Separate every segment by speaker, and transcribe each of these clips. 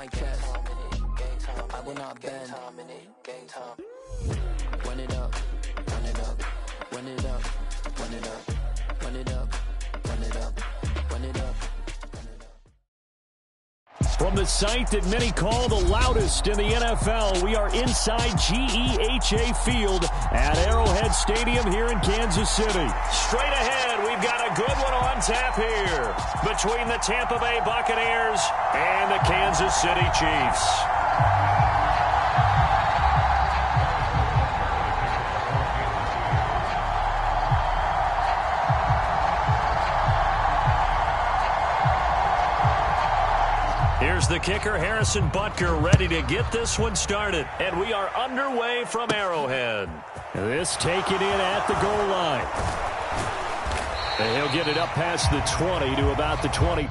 Speaker 1: my chest. I will not bend. Run it up, run it up, run it up, run it up, run it up, run it up, run it up.
Speaker 2: From the site that many call the loudest in the NFL, we are inside GEHA Field at Arrowhead Stadium here in Kansas City. Straight ahead, we've got a good one on tap here between the Tampa Bay Buccaneers and the Kansas City Chiefs. Here's the kicker, Harrison Butker, ready to get this one started. And we are underway from Arrowhead. This taken in at the goal line. And he'll get it up past the 20 to about the 20.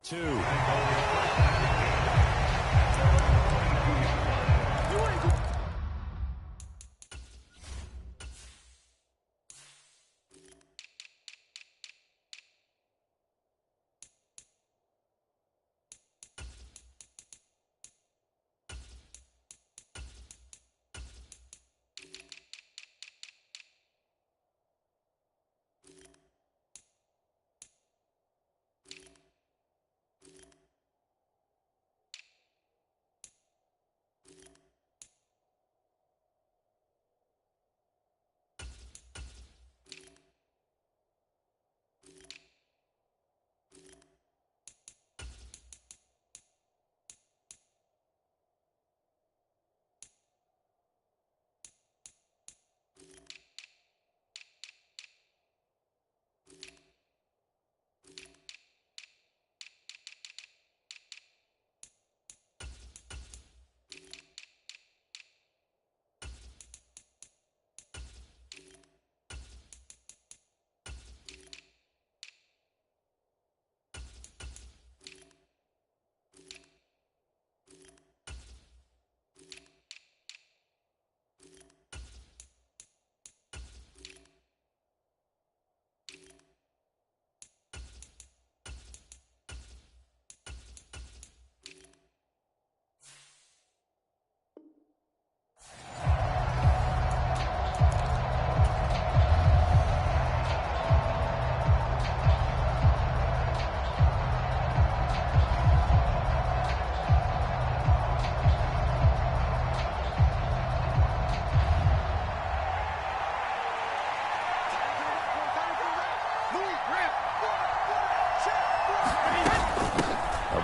Speaker 2: Two.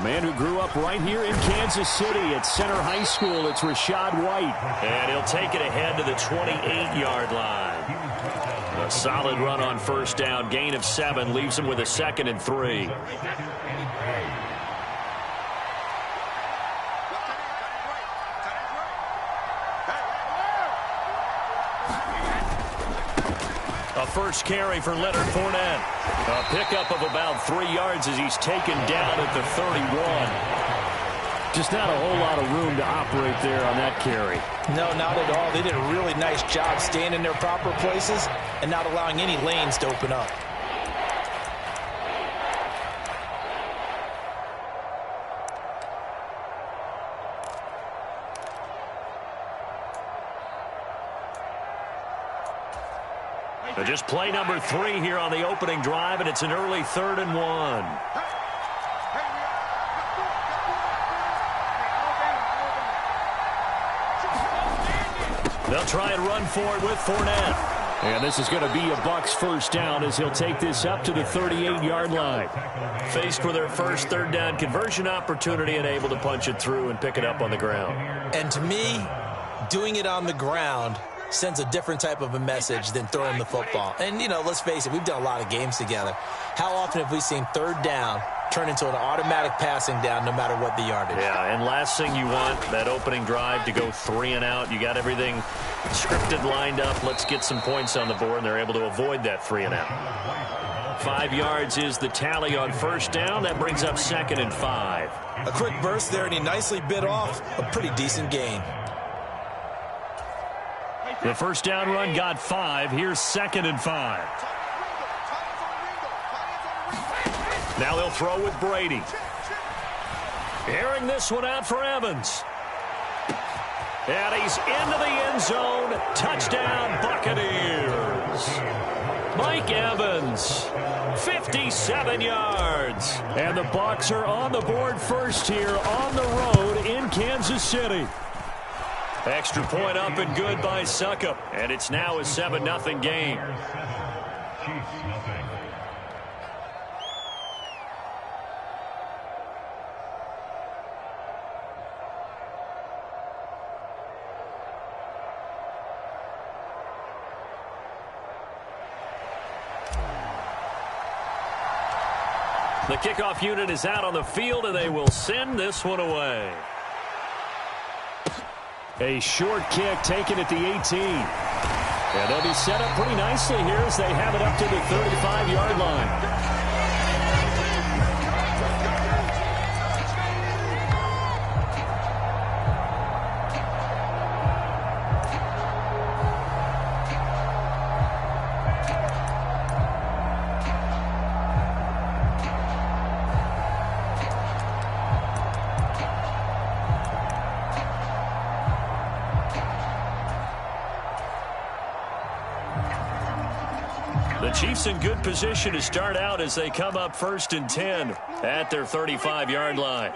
Speaker 2: Man who grew up right here in Kansas City at Center High School. It's Rashad White.
Speaker 3: And he'll take it ahead to the 28-yard line. A solid run on first down. Gain of 7 leaves him with a 2nd and 3. A first carry for Leonard Fournette. A pickup of about 3 yards as he's taken down at the 31.
Speaker 2: Just not a whole lot of room to operate there on that carry.
Speaker 4: No, not at all. They did a really nice job staying in their proper places and not allowing any lanes to open up.
Speaker 3: Just play number 3 here on the opening drive, and it's an early 3rd and 1. They'll try and run for it with Fournette.
Speaker 2: And this is going to be a Bucs first down as he'll take this up to the 38-yard line.
Speaker 3: Faced with their first 3rd down conversion opportunity and able to punch it through and pick it up on the ground.
Speaker 4: And to me, doing it on the ground sends a different type of a message than throwing the football. And, you know, let's face it, we've done a lot of games together. How often have we seen 3rd down turn into an automatic passing down no matter what the yardage?
Speaker 3: Yeah, and last thing you want, that opening drive to go 3 and out. You got everything scripted, lined up. Let's get some points on the board, and they're able to avoid that 3 and out. 5 yards is the tally on first down. That brings up 2nd and 5.
Speaker 4: A quick burst there, and he nicely bit off a pretty decent gain.
Speaker 2: The first down run got 5. Here's 2nd and 5.
Speaker 3: Now they'll throw with Brady. Airing this one out for Evans. And he's into the end zone. Touchdown, Buccaneers. Mike Evans, 57 yards.
Speaker 2: And the Bucs are on the board first here on the road in Kansas City.
Speaker 3: Extra point up and good by Suckup. And it's now a 7-0 game. The kickoff unit is out on the field, and they will send this one away.
Speaker 2: A short kick taken at the 18. And they'll be set up pretty nicely here as they have it up to the 35-yard line.
Speaker 3: Chiefs in good position to start out as they come up 1st and 10 at their 35-yard line.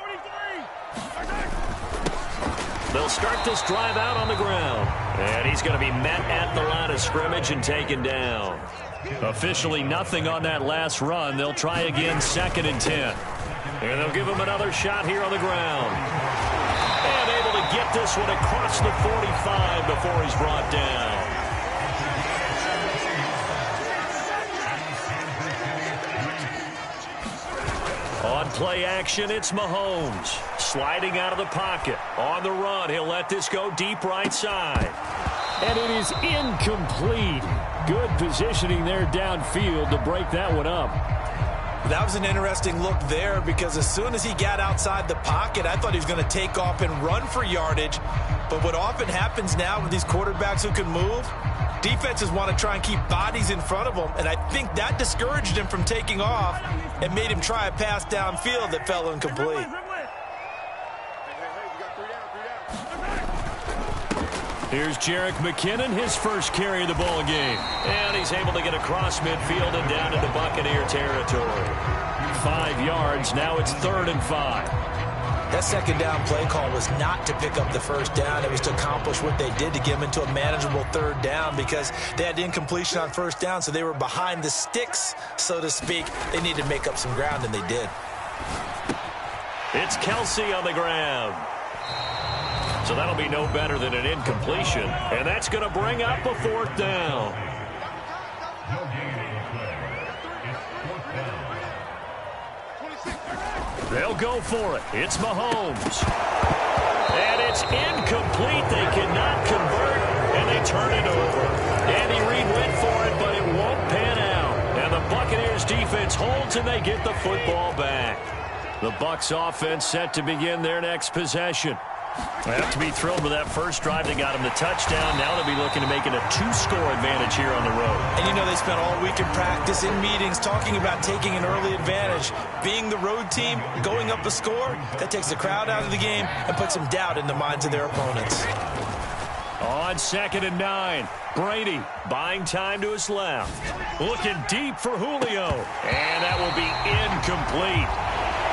Speaker 3: They'll start this drive out on the ground. And he's going to be met at the line of scrimmage and taken down. Officially nothing on that last run. They'll try again 2nd and 10. And they'll give him another shot here on the ground. And able to get this one across the 45 before he's brought down. On play action, it's Mahomes. Sliding out of the pocket. On the run, he'll let this go deep right side.
Speaker 2: And it is incomplete. Good positioning there downfield to break that one up.
Speaker 4: That was an interesting look there because as soon as he got outside the pocket, I thought he was going to take off and run for yardage. But what often happens now with these quarterbacks who can move, defenses want to try and keep bodies in front of them, and I think that discouraged him from taking off and made him try a pass downfield that fell incomplete.
Speaker 2: Here's Jerick McKinnon, his first carry of the ball game.
Speaker 3: And he's able to get across midfield and down into Buccaneer territory.
Speaker 2: 5 yards, now it's 3rd and 5.
Speaker 4: That second down play call was not to pick up the first down. It was to accomplish what they did to get them into a manageable 3rd down because they had incompletion on first down, so they were behind the sticks, so to speak. They needed to make up some ground, and they did.
Speaker 3: It's Kelsey on the ground. So that'll be no better than an incompletion. And that's going to bring up a 4th down. They'll go for it. It's Mahomes. And it's incomplete. They cannot convert, and they turn it over. Andy Reid went for it, but it won't pan out. And the Buccaneers defense holds, and they get the football back. The Bucs offense set to begin their next possession. They have to be thrilled with that first drive. They got him the touchdown. Now they'll be looking to make it a 2-score advantage here on the road. And you know they spent all week in practice, in meetings, talking about taking an early advantage. Being the road team, going up a score, that takes the crowd out of the game and puts some doubt in the minds of their opponents. On 2nd and 9, Brady buying time to his left. Looking deep for Julio. And that will be incomplete.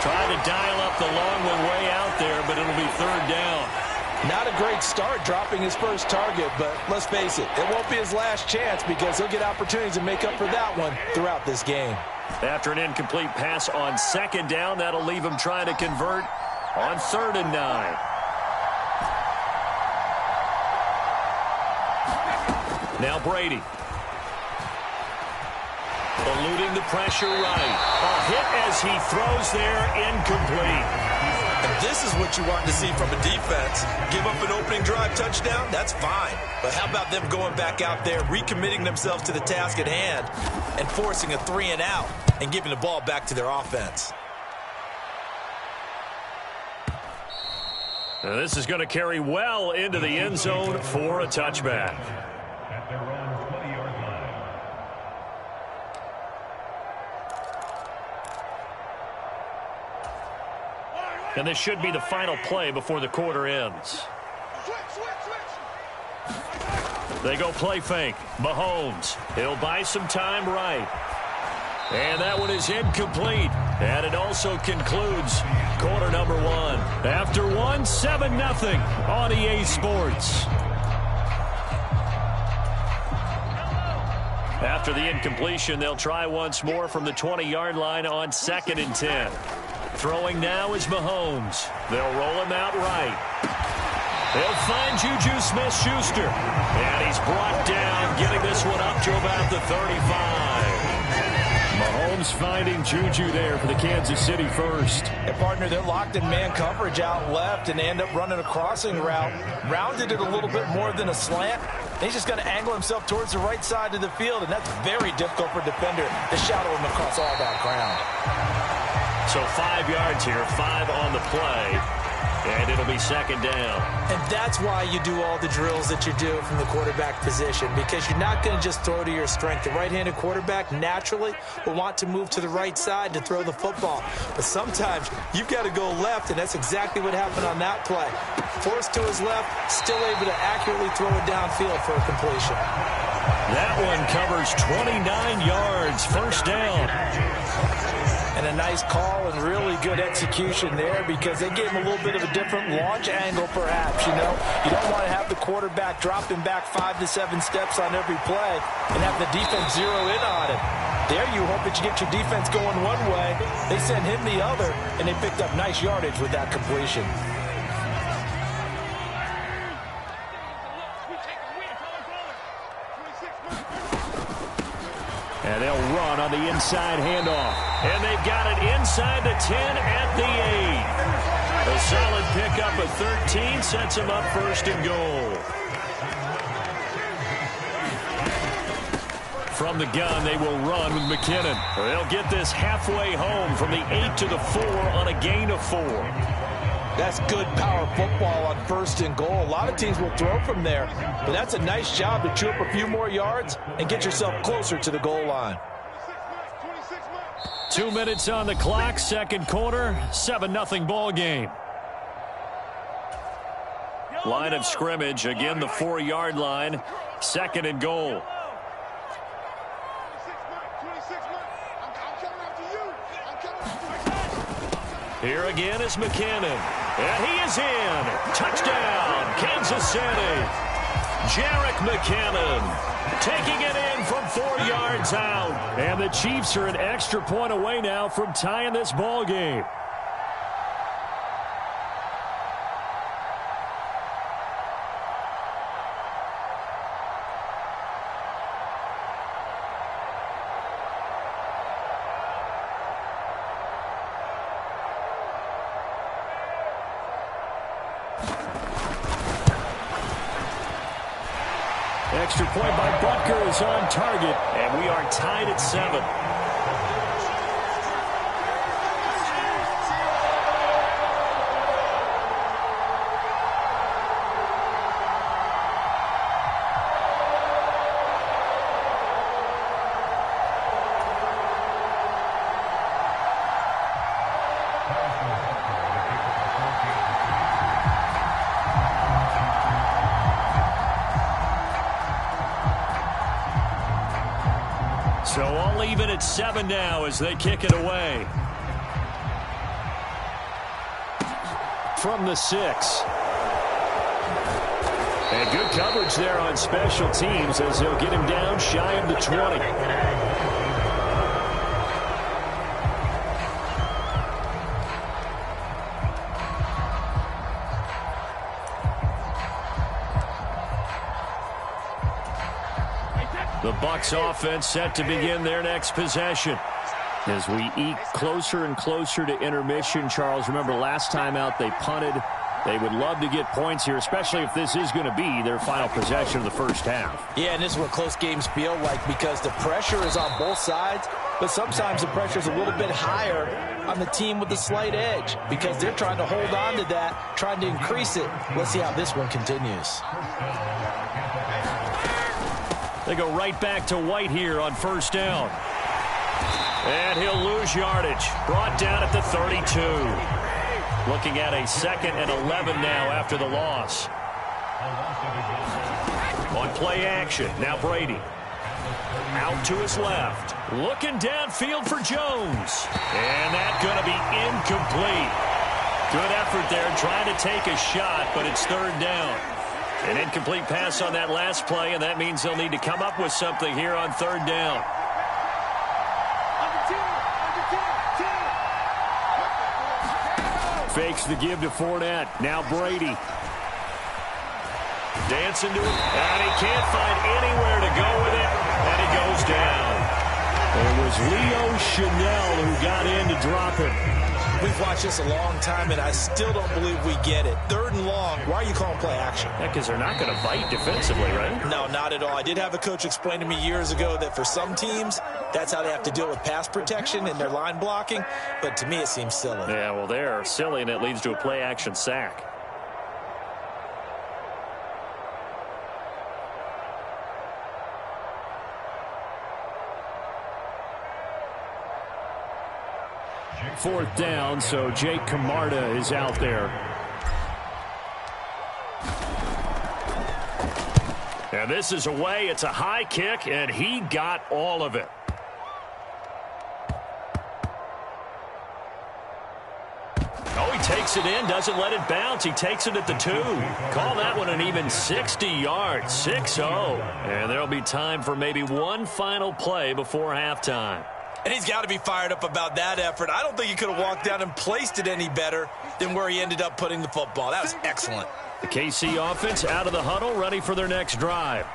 Speaker 3: Trying to dial up the long one way out there, but it'll be 3rd down.
Speaker 4: Not a great start dropping his first target, but let's face it, it won't be his last chance because he'll get opportunities to make up for that one throughout this game.
Speaker 3: After an incomplete pass on 2nd down, that'll leave him trying to convert on 3rd and 9. Now Brady. Eluding the pressure right. A hit as he throws there, incomplete.
Speaker 4: And this is what you want to see from a defense. Give up an opening drive touchdown, that's fine. But how about them going back out there, recommitting themselves to the task at hand, and forcing a 3-and-out, and giving the ball back to their offense.
Speaker 3: Now this is going to carry well into the end zone for a touchback. And this should be the final play before the quarter ends. They go play fake. Mahomes. He'll buy some time right. And that one is incomplete. And it also concludes quarter number 1. After 7-0 on EA Sports. After the incompletion, they'll try once more from the 20-yard line on 2nd and 10. Throwing now is Mahomes. They'll roll him out right. They'll find Juju Smith-Schuster. And he's brought down, getting this one up to about the 35. Mahomes finding Juju there for the Kansas City first.
Speaker 4: And partner, they're locked in man coverage out left, and they end up running a crossing route. Rounded it a little bit more than a slant. He's just going to angle himself towards the right side of the field, and that's very difficult for a defender to shadow him across all that ground.
Speaker 3: So 5 yards here, 5 on the play, and it'll be 2nd down.
Speaker 4: And that's why you do all the drills that you do from the quarterback position, because you're not going to just throw to your strength. The right-handed quarterback naturally will want to move to the right side to throw the football. But sometimes you've got to go left, and that's exactly what happened on that play. Forced to his left, still able to accurately throw it downfield for a completion.
Speaker 3: That one covers 29 yards, 1st down.
Speaker 4: And a nice call and really good execution there because they gave him a little bit of a different launch angle perhaps, you know. You don't want to have the quarterback dropping back 5 to 7 steps on every play and have the defense zero in on it. There you hope that you get your defense going one way. They sent him the other, and they picked up nice yardage with that completion.
Speaker 3: And they'll run on the inside handoff. And they've got it inside the 10 at the 8. A solid pickup of 13 sets them up 1st and goal. From the gun, they will run with McKinnon. They'll get this halfway home from the 8 to the 4 on a gain of 4.
Speaker 4: That's good power football on 1st and goal. A lot of teams will throw from there, but that's a nice job to chew up a few more yards and get yourself closer to the goal line.
Speaker 3: 2 minutes on the clock, 2nd quarter, 7-0 ball game. Line of scrimmage, again the 4-yard line, 2nd and goal. Here again is McKinnon. And he is in. Touchdown, Kansas City. Jerick McKinnon taking it in from 4 yards out. And the Chiefs are an extra point away now from tying this ball game.
Speaker 2: extra point by Butker is on target.
Speaker 3: And we are tied at 7. So all even at 7 now as they kick it away. From the 6. And good coverage there on special teams as they'll get him down shy of the 20. The Bucs offense set to begin their next possession. As we eke closer and closer to intermission, Charles, remember last time out they punted. They would love to get points here, especially if this is going to be their final possession of the first half.
Speaker 4: Yeah, and this is what close games feel like because the pressure is on both sides, but sometimes the pressure is a little bit higher on the team with the slight edge because they're trying to hold on to that, trying to increase it. Let's see how this one continues.
Speaker 3: They go right back to White here on first down. And he'll lose yardage. Brought down at the 32. Looking at a 2nd and 11 now after the loss. On play action, now Brady. Out to his left. Looking downfield for Jones. And that's going to be incomplete. Good effort there trying to take a shot, but it's 3rd down. An incomplete pass on that last play, and that means they'll need to come up with something here on 3rd down. Fakes the give to Fournette. Now Brady. Dancing to it, and he can't find anywhere to go with it, and he goes down. It was Leo Chanel who got in to drop him.
Speaker 4: We've watched this a long time, and I still don't believe we get it. 3rd and long. Why are you calling play action?
Speaker 3: Yeah, because they're not going to bite defensively, right?
Speaker 4: No, not at all. I did have a coach explain to me years ago that for some teams, that's how they have to deal with pass protection and their line blocking. But to me, it seems silly.
Speaker 3: Yeah, well, they're silly, and it leads to a play action sack. Fourth down, so Jake Camarda is out there. And this is away. It's a high kick, and he got all of it. Oh, he takes it in, doesn't let it bounce. He takes it at the 2. Call that one an even 60 yards, 6-0. And there'll be time for maybe one final play before halftime.
Speaker 4: And he's got to be fired up about that effort. I don't think he could have walked down and placed it any better than where he ended up putting the football. That was excellent.
Speaker 3: The KC offense out of the huddle, ready for their next drive.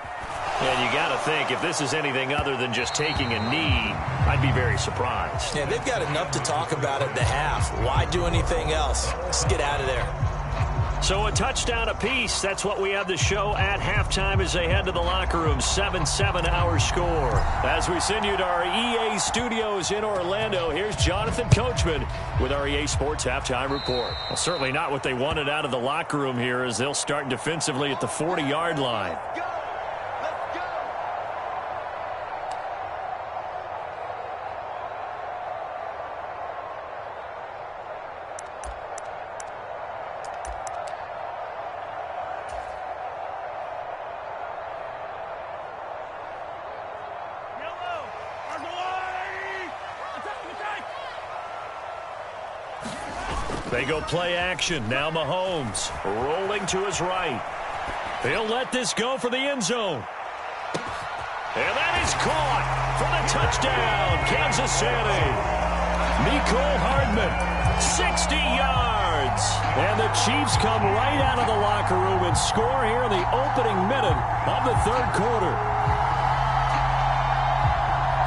Speaker 3: And you got to think, if this is anything other than just taking a knee, I'd be very surprised.
Speaker 4: Yeah, they've got enough to talk about at the half. Why do anything else? Just get out of there.
Speaker 3: So a touchdown apiece. That's what we have to show at halftime as they head to the locker room. 7-7 our score. As we send you to our EA studios in Orlando, here's Jonathan Coachman with our EA Sports Halftime Report. Well, certainly not what they wanted out of the locker room here as they'll start defensively at the 40-yard line. They go play action. Now Mahomes rolling to his right. He'll let this go for the end zone. And that is caught for the touchdown, Kansas City. Mecole Hardman, 60 yards. And the Chiefs come right out of the locker room and score here in the opening minute of the 3rd quarter.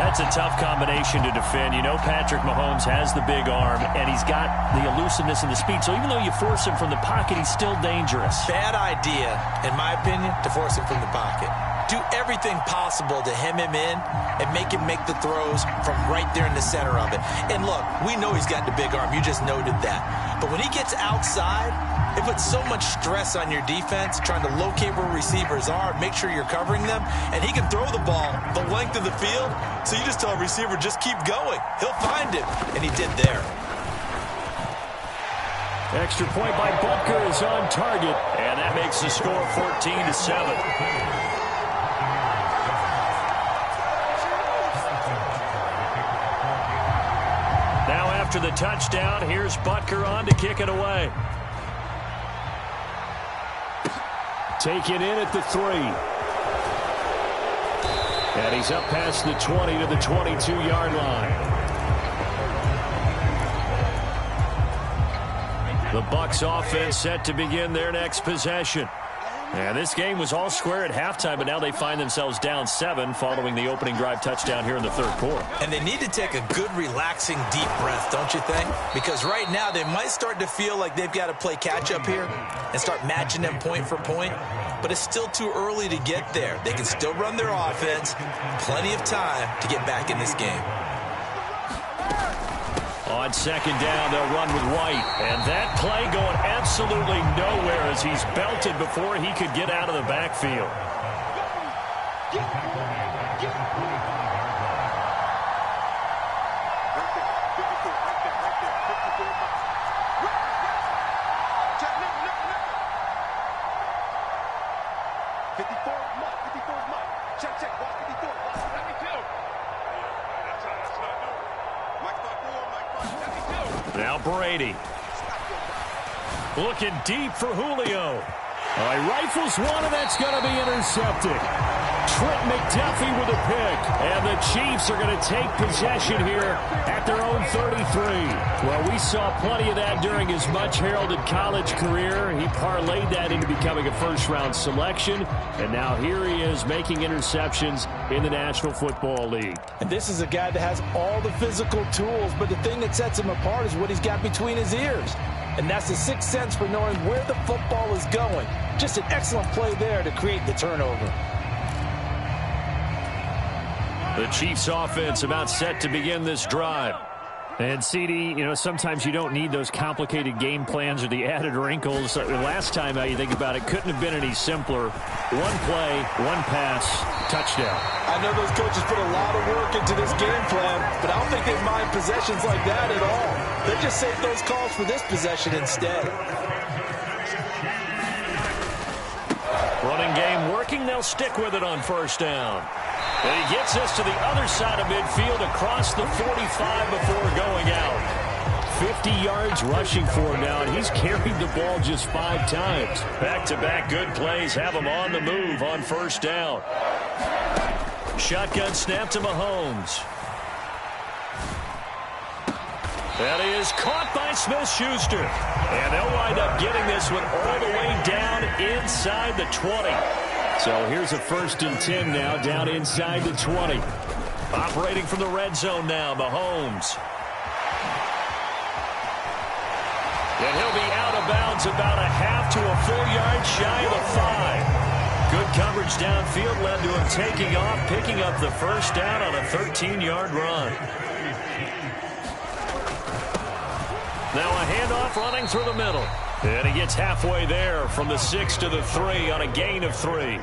Speaker 3: That's a tough combination to defend. You know Patrick Mahomes has the big arm, and he's got the elusiveness and the speed. So even though you force him from the pocket, he's still dangerous.
Speaker 4: Bad idea, in my opinion, to force him from the pocket. do everything possible to hem him in and make him make the throws from right there in the center of it. And look, we know he's got the big arm. You just noted that. But when he gets outside, it puts so much stress on your defense trying to locate where receivers are, make sure you're covering them, and he can throw the ball the length of the field, so you just tell a receiver, just keep going. He'll find him, and he did there.
Speaker 2: Extra point by Butker is on target,
Speaker 3: and that makes the score 14-7. Now after the touchdown, here's Butker on to kick it away.
Speaker 2: Taken in at the 3. And he's up past the 20 to the 22-yard line. The Bucs offense set to begin their next possession. And this game was all square at halftime, but now they find themselves down 7 following the opening drive touchdown here in the third quarter.
Speaker 4: And they need to take a good, relaxing, deep breath, don't you think? Because right now they might start to feel like they've got to play catch-up here and start matching them point for point. But it's still too early to get there. They can still run their offense. Plenty of time to get back in this game.
Speaker 3: On second down, they'll run with White. And that play going absolutely nowhere as he's belted before he could get out of the backfield. Now Brady. Looking deep for Julio.
Speaker 2: He rifles one, and that's going to be intercepted. Trent McDuffie with a pick. And the Chiefs are going to take possession here at their own 33. Well, we saw plenty of that during his much-heralded college career. He parlayed that into becoming a first-round selection. And now here he is making interceptions in the National Football League.
Speaker 5: And this is a guy that has all the physical tools, but the thing that sets him apart is what he's got between his ears. And that's the sixth sense for knowing where the football is going. Just an excellent play there to create the turnover.
Speaker 3: The Chiefs offense about set to begin this drive.
Speaker 2: And CD, sometimes you don't need those complicated game plans or the added wrinkles. Last time you think about it, couldn't have been any simpler. One play, one pass, touchdown.
Speaker 5: I know those coaches put a lot of work into this game plan, but I don't think they mind possessions like that at all. They just save those calls for this possession instead.
Speaker 3: Running game working. They'll stick with it on first down. And he gets us to the other side of midfield across the 45 before going out.
Speaker 2: 50 yards rushing for him now, and he's carried the ball just 5 times.
Speaker 3: Back-to-back good plays have him on the move on first down. Shotgun snap to Mahomes. That is caught by Smith-Schuster. And they'll wind up getting this one all the way down inside the 20.
Speaker 2: So here's a 1st and 10 now, down inside the 20.
Speaker 3: Operating from the red zone now, Mahomes. And he'll be out of bounds about a half to a full yard shy of the 5. Good coverage downfield led to him taking off, picking up the first down on a 13-yard run. Now a handoff running through the middle. And he gets halfway there from the 6 to the 3 on a gain of 3.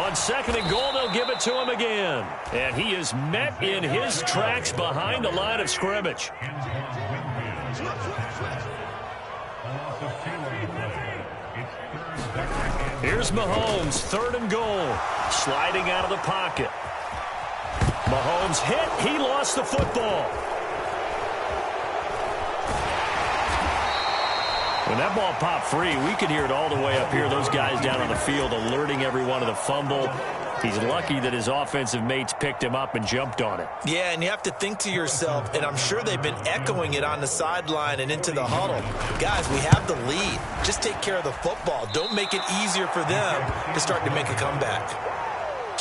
Speaker 3: On second and goal, they'll give it to him again. And he is met in his tracks behind the line of scrimmage. Here's Mahomes, 3rd and goal. Sliding out of the pocket. Mahomes hit. He lost the football. When that ball popped free, we could hear it all the way up here. Those guys down on the field alerting everyone of the fumble. He's lucky that his offensive mates picked him up and jumped on it.
Speaker 4: Yeah, and you have to think to yourself, and I'm sure they've been echoing it on the sideline and into the huddle. Guys, we have the lead. Just take care of the football. Don't make it easier for them to start to make a comeback.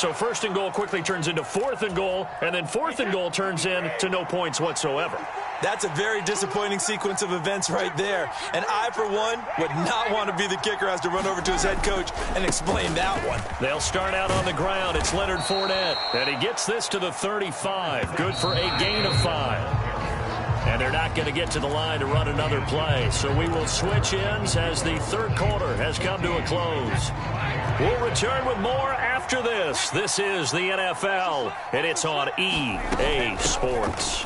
Speaker 3: So 1st and goal quickly turns into 4th and goal, and then 4th and goal turns into no points whatsoever.
Speaker 4: That's a very disappointing sequence of events right there. And I, for one, would not want to be the kicker who has to run over to his head coach and explain that one.
Speaker 3: They'll start out on the ground. It's Leonard Fournette, and he gets this to the 35. Good for a gain of 5. And they're not going to get to the line to run another play. So we will switch ends as the 3rd quarter has come to a close. We'll return with more after this. This is the NFL, and it's on EA Sports.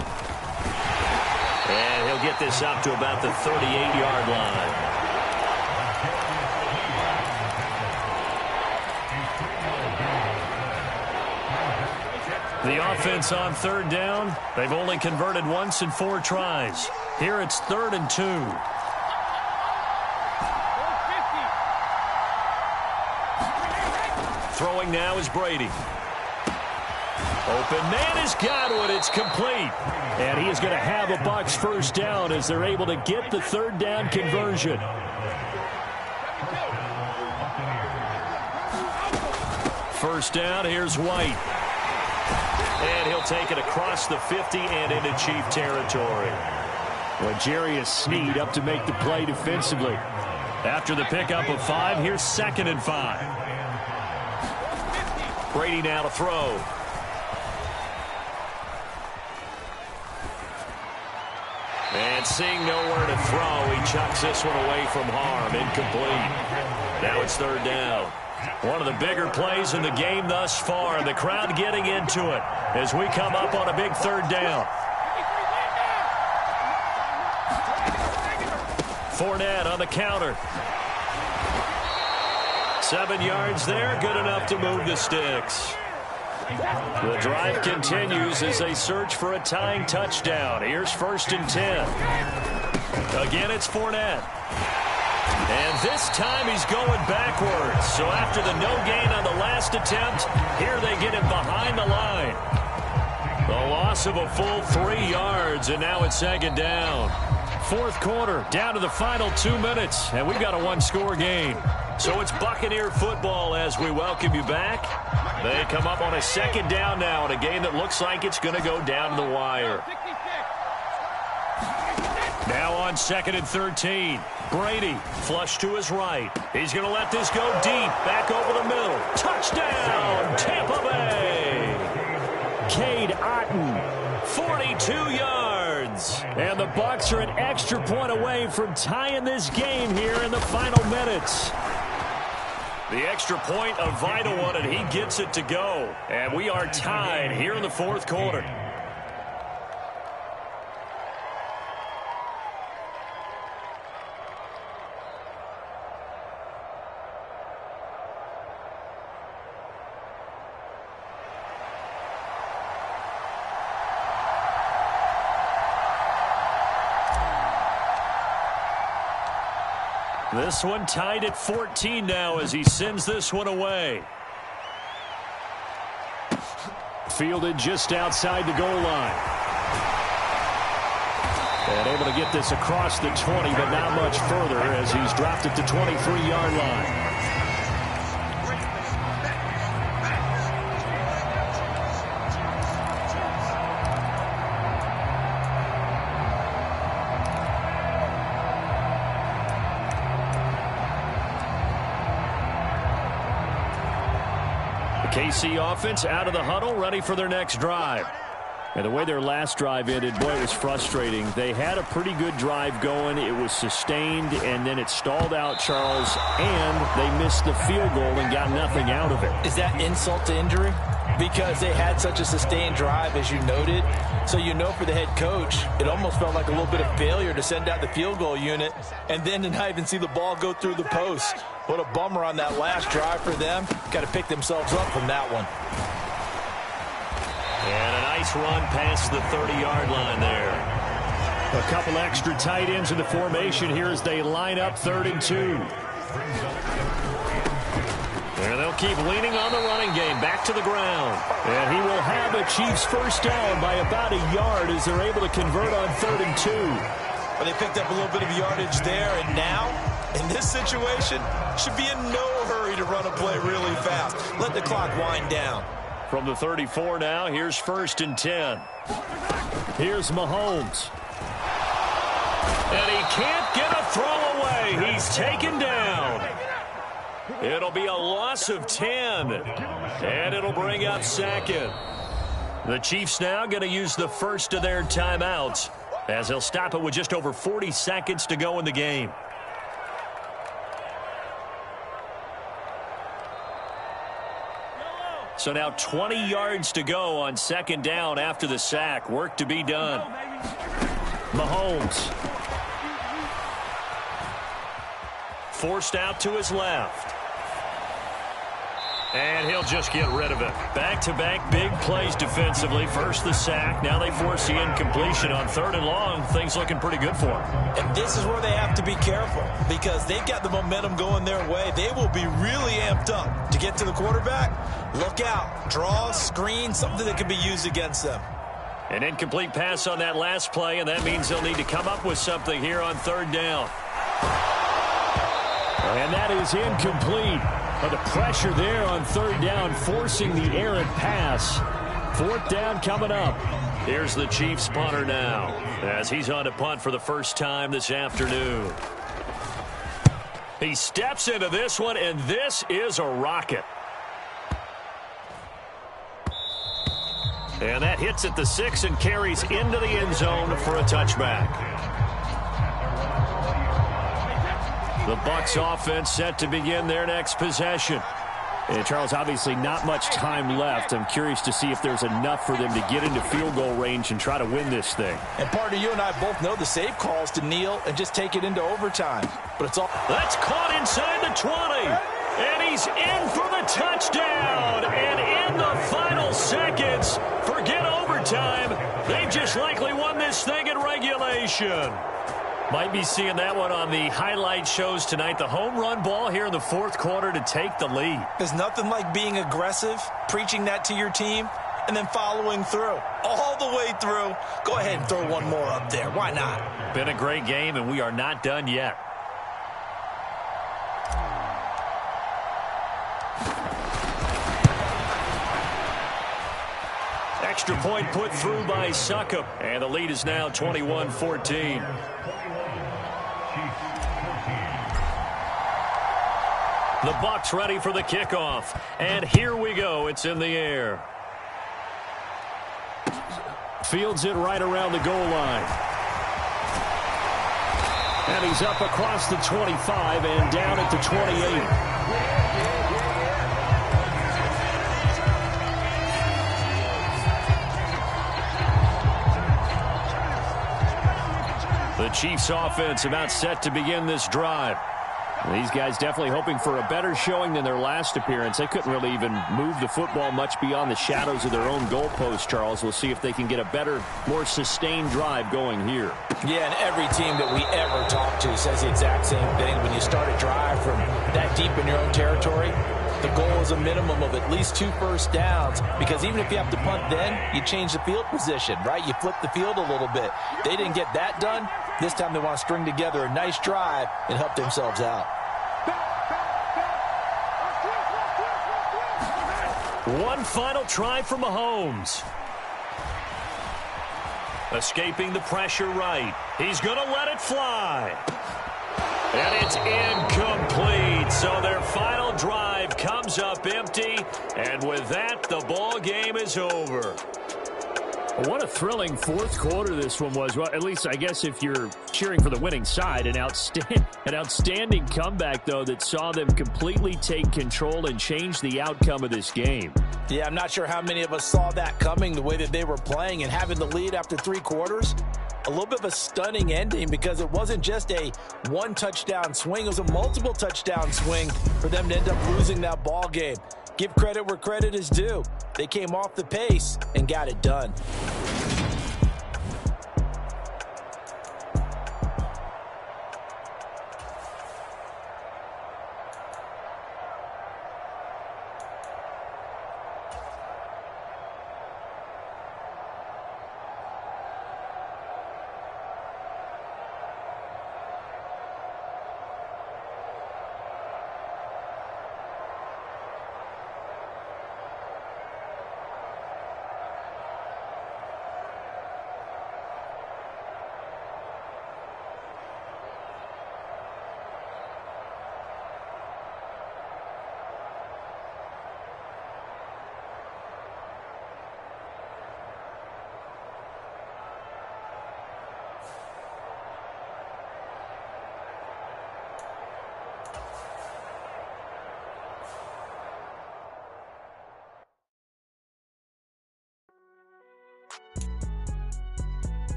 Speaker 3: And he'll get this up to about the 38-yard line. The offense on 3rd down. They've only converted once in 4 tries. Here it's 3rd and 2. Throwing now is Brady. Open man is Godwin. It's complete. And he is going to have a Bucs 1st down as they're able to get the 3rd down conversion. First down, here's White. And he'll take it across the 50 and into Chief territory.
Speaker 2: Well, Jarius Sneed up to make the play defensively.
Speaker 3: After the pickup of 5, here's 2nd and 5. Brady now to throw. And seeing nowhere to throw, he chucks this one away from harm. Incomplete. Now it's 3rd down. One of the bigger plays in the game thus far. The crowd getting into it as we come up on a big 3rd down. Fournette on the counter. 7 yards there, good enough to move the sticks. The drive continues as they search for a tying touchdown. Here's 1st and 10. Again, it's Fournette. And this time he's going backwards. So after the no gain on the last attempt, here they get him behind the line. The loss of a full 3 yards, and now it's 2nd down. 4th quarter, down to the final 2 minutes, and we've got a 1-score game. So it's Buccaneer football as we welcome you back. They come up on a 2nd down now in a game that looks like it's going to go down to the wire. Now on 2nd and 13. Brady, flush to his right. He's going to let this go deep. Back over the middle. Touchdown, Tampa Bay.
Speaker 2: Cade Otton.
Speaker 3: 42 yards.
Speaker 2: And the Bucs are an extra point away from tying this game here in the final minutes.
Speaker 3: The extra point, a vital one, and he gets it to go. And we are tied here in the 4th quarter. This one tied at 14 now as he sends this one away.
Speaker 2: Fielded just outside the goal line. And able to get this across the 20, but not much further as he's dropped it to 23-yard line. KC offense out of the huddle, ready for their next drive. And the way their last drive ended, boy, it was frustrating. They had a pretty good drive going. It was sustained, and then it stalled out, Charles, and they missed the field goal and got nothing out of it.
Speaker 5: Is that insult to injury? Because they had such a sustained drive, as you noted. So you know for the head coach, it almost felt like a little bit of failure to send out the field goal unit and then to not even see the ball go through the post. What a bummer on that last drive for them. Got to pick themselves up from that one.
Speaker 3: And a nice run past the 30-yard line there.
Speaker 2: A couple extra tight ends in the formation here as they line up 3rd and 2.
Speaker 3: And they'll keep leaning on the running game. Back to the ground.
Speaker 2: And he will have a Chiefs 1st down by about a yard as they're able to convert on 3rd and 2.
Speaker 4: Well, they picked up a little bit of yardage there, and now In this situation, should be in no hurry to run a play really fast. Let the clock wind down.
Speaker 3: From the 34 now, here's 1st and 10.
Speaker 2: Here's Mahomes.
Speaker 3: And he can't get a throw away. He's taken down. It'll be a loss of 10. And it'll bring up 2nd. The Chiefs now going to use the first of their timeouts, as they'll stop it with just over 40 seconds to go in the game. So now 20 yards to go on 2nd down after the sack. Work to be done.
Speaker 2: Mahomes.
Speaker 3: Forced out to his left. And he'll just get rid of it. Back-to-back big plays defensively. First the sack. Now they force the incompletion on 3rd and long. Things looking pretty good for them.
Speaker 4: And this is where they have to be careful, because they've got the momentum going their way. They will be really amped up to get to the quarterback. Look out. Draw, screen, something that can be used against them.
Speaker 3: An incomplete pass on that last play, and that means they'll need to come up with something here on 3rd down.
Speaker 2: And that is incomplete. But the pressure there on 3rd down, forcing the errant pass. 4th down coming up.
Speaker 3: Here's the Chiefs punter now, as he's on to punt for the first time this afternoon. He steps into this one, and this is a rocket. And that hits at the 6 and carries into the end zone for a touchback. The Bucs offense set to begin their next possession.
Speaker 2: And Charles, obviously not much time left. I'm curious to see if there's enough for them to get into field goal range and try to win this thing.
Speaker 5: And partner, you and I both know the safe calls to kneel and just take it into overtime. But it's all...
Speaker 3: That's caught inside the 20. And he's in for the touchdown. And in the final seconds, forget overtime. They've just likely won this thing in regulation. Might be seeing that one on the highlight shows tonight. The home run ball here in the 4th quarter to take the lead.
Speaker 4: There's nothing like being aggressive, preaching that to your team, and then following through. All the way through. Go ahead and throw one more up there. Why not?
Speaker 3: Been a great game, and we are not done yet. Extra point put through by Succop, and the lead is now 21-14. The Bucs ready for the kickoff, and here we go. It's in the air.
Speaker 2: Fields it right around the goal line. And he's up across the 25 and down at the 28.
Speaker 3: The Chiefs offense about set to begin this drive.
Speaker 2: These guys definitely hoping for a better showing than their last appearance. They couldn't really even move the football much beyond the shadows of their own goalpost, Charles. We'll see if they can get a better, more sustained drive going here.
Speaker 5: Yeah, and every team that we ever talk to says the exact same thing. When you start a drive from that deep in your own territory, the goal is a minimum of at least 2 first downs, because even if you have to punt then, you change the field position, right? You flip the field a little bit. They didn't get that done. This time they want to string together a nice drive and help themselves out.
Speaker 3: One final try for Mahomes. Escaping the pressure right. He's going to let it fly. And it's incomplete. So their final drive comes up empty. And with that, the ball game is over.
Speaker 2: What a thrilling 4th quarter this one was. Well, at least I guess if you're cheering for the winning side, an outstanding comeback, though, that saw them completely take control and change the outcome of this game.
Speaker 5: Yeah, I'm not sure how many of us saw that coming, the way that they were playing and having the lead after 3 quarters. A little bit of a stunning ending, because it wasn't just a 1 touchdown swing. It was a multiple touchdown swing for them to end up losing that ball game. Give credit where credit is due. They came off the pace and got it done.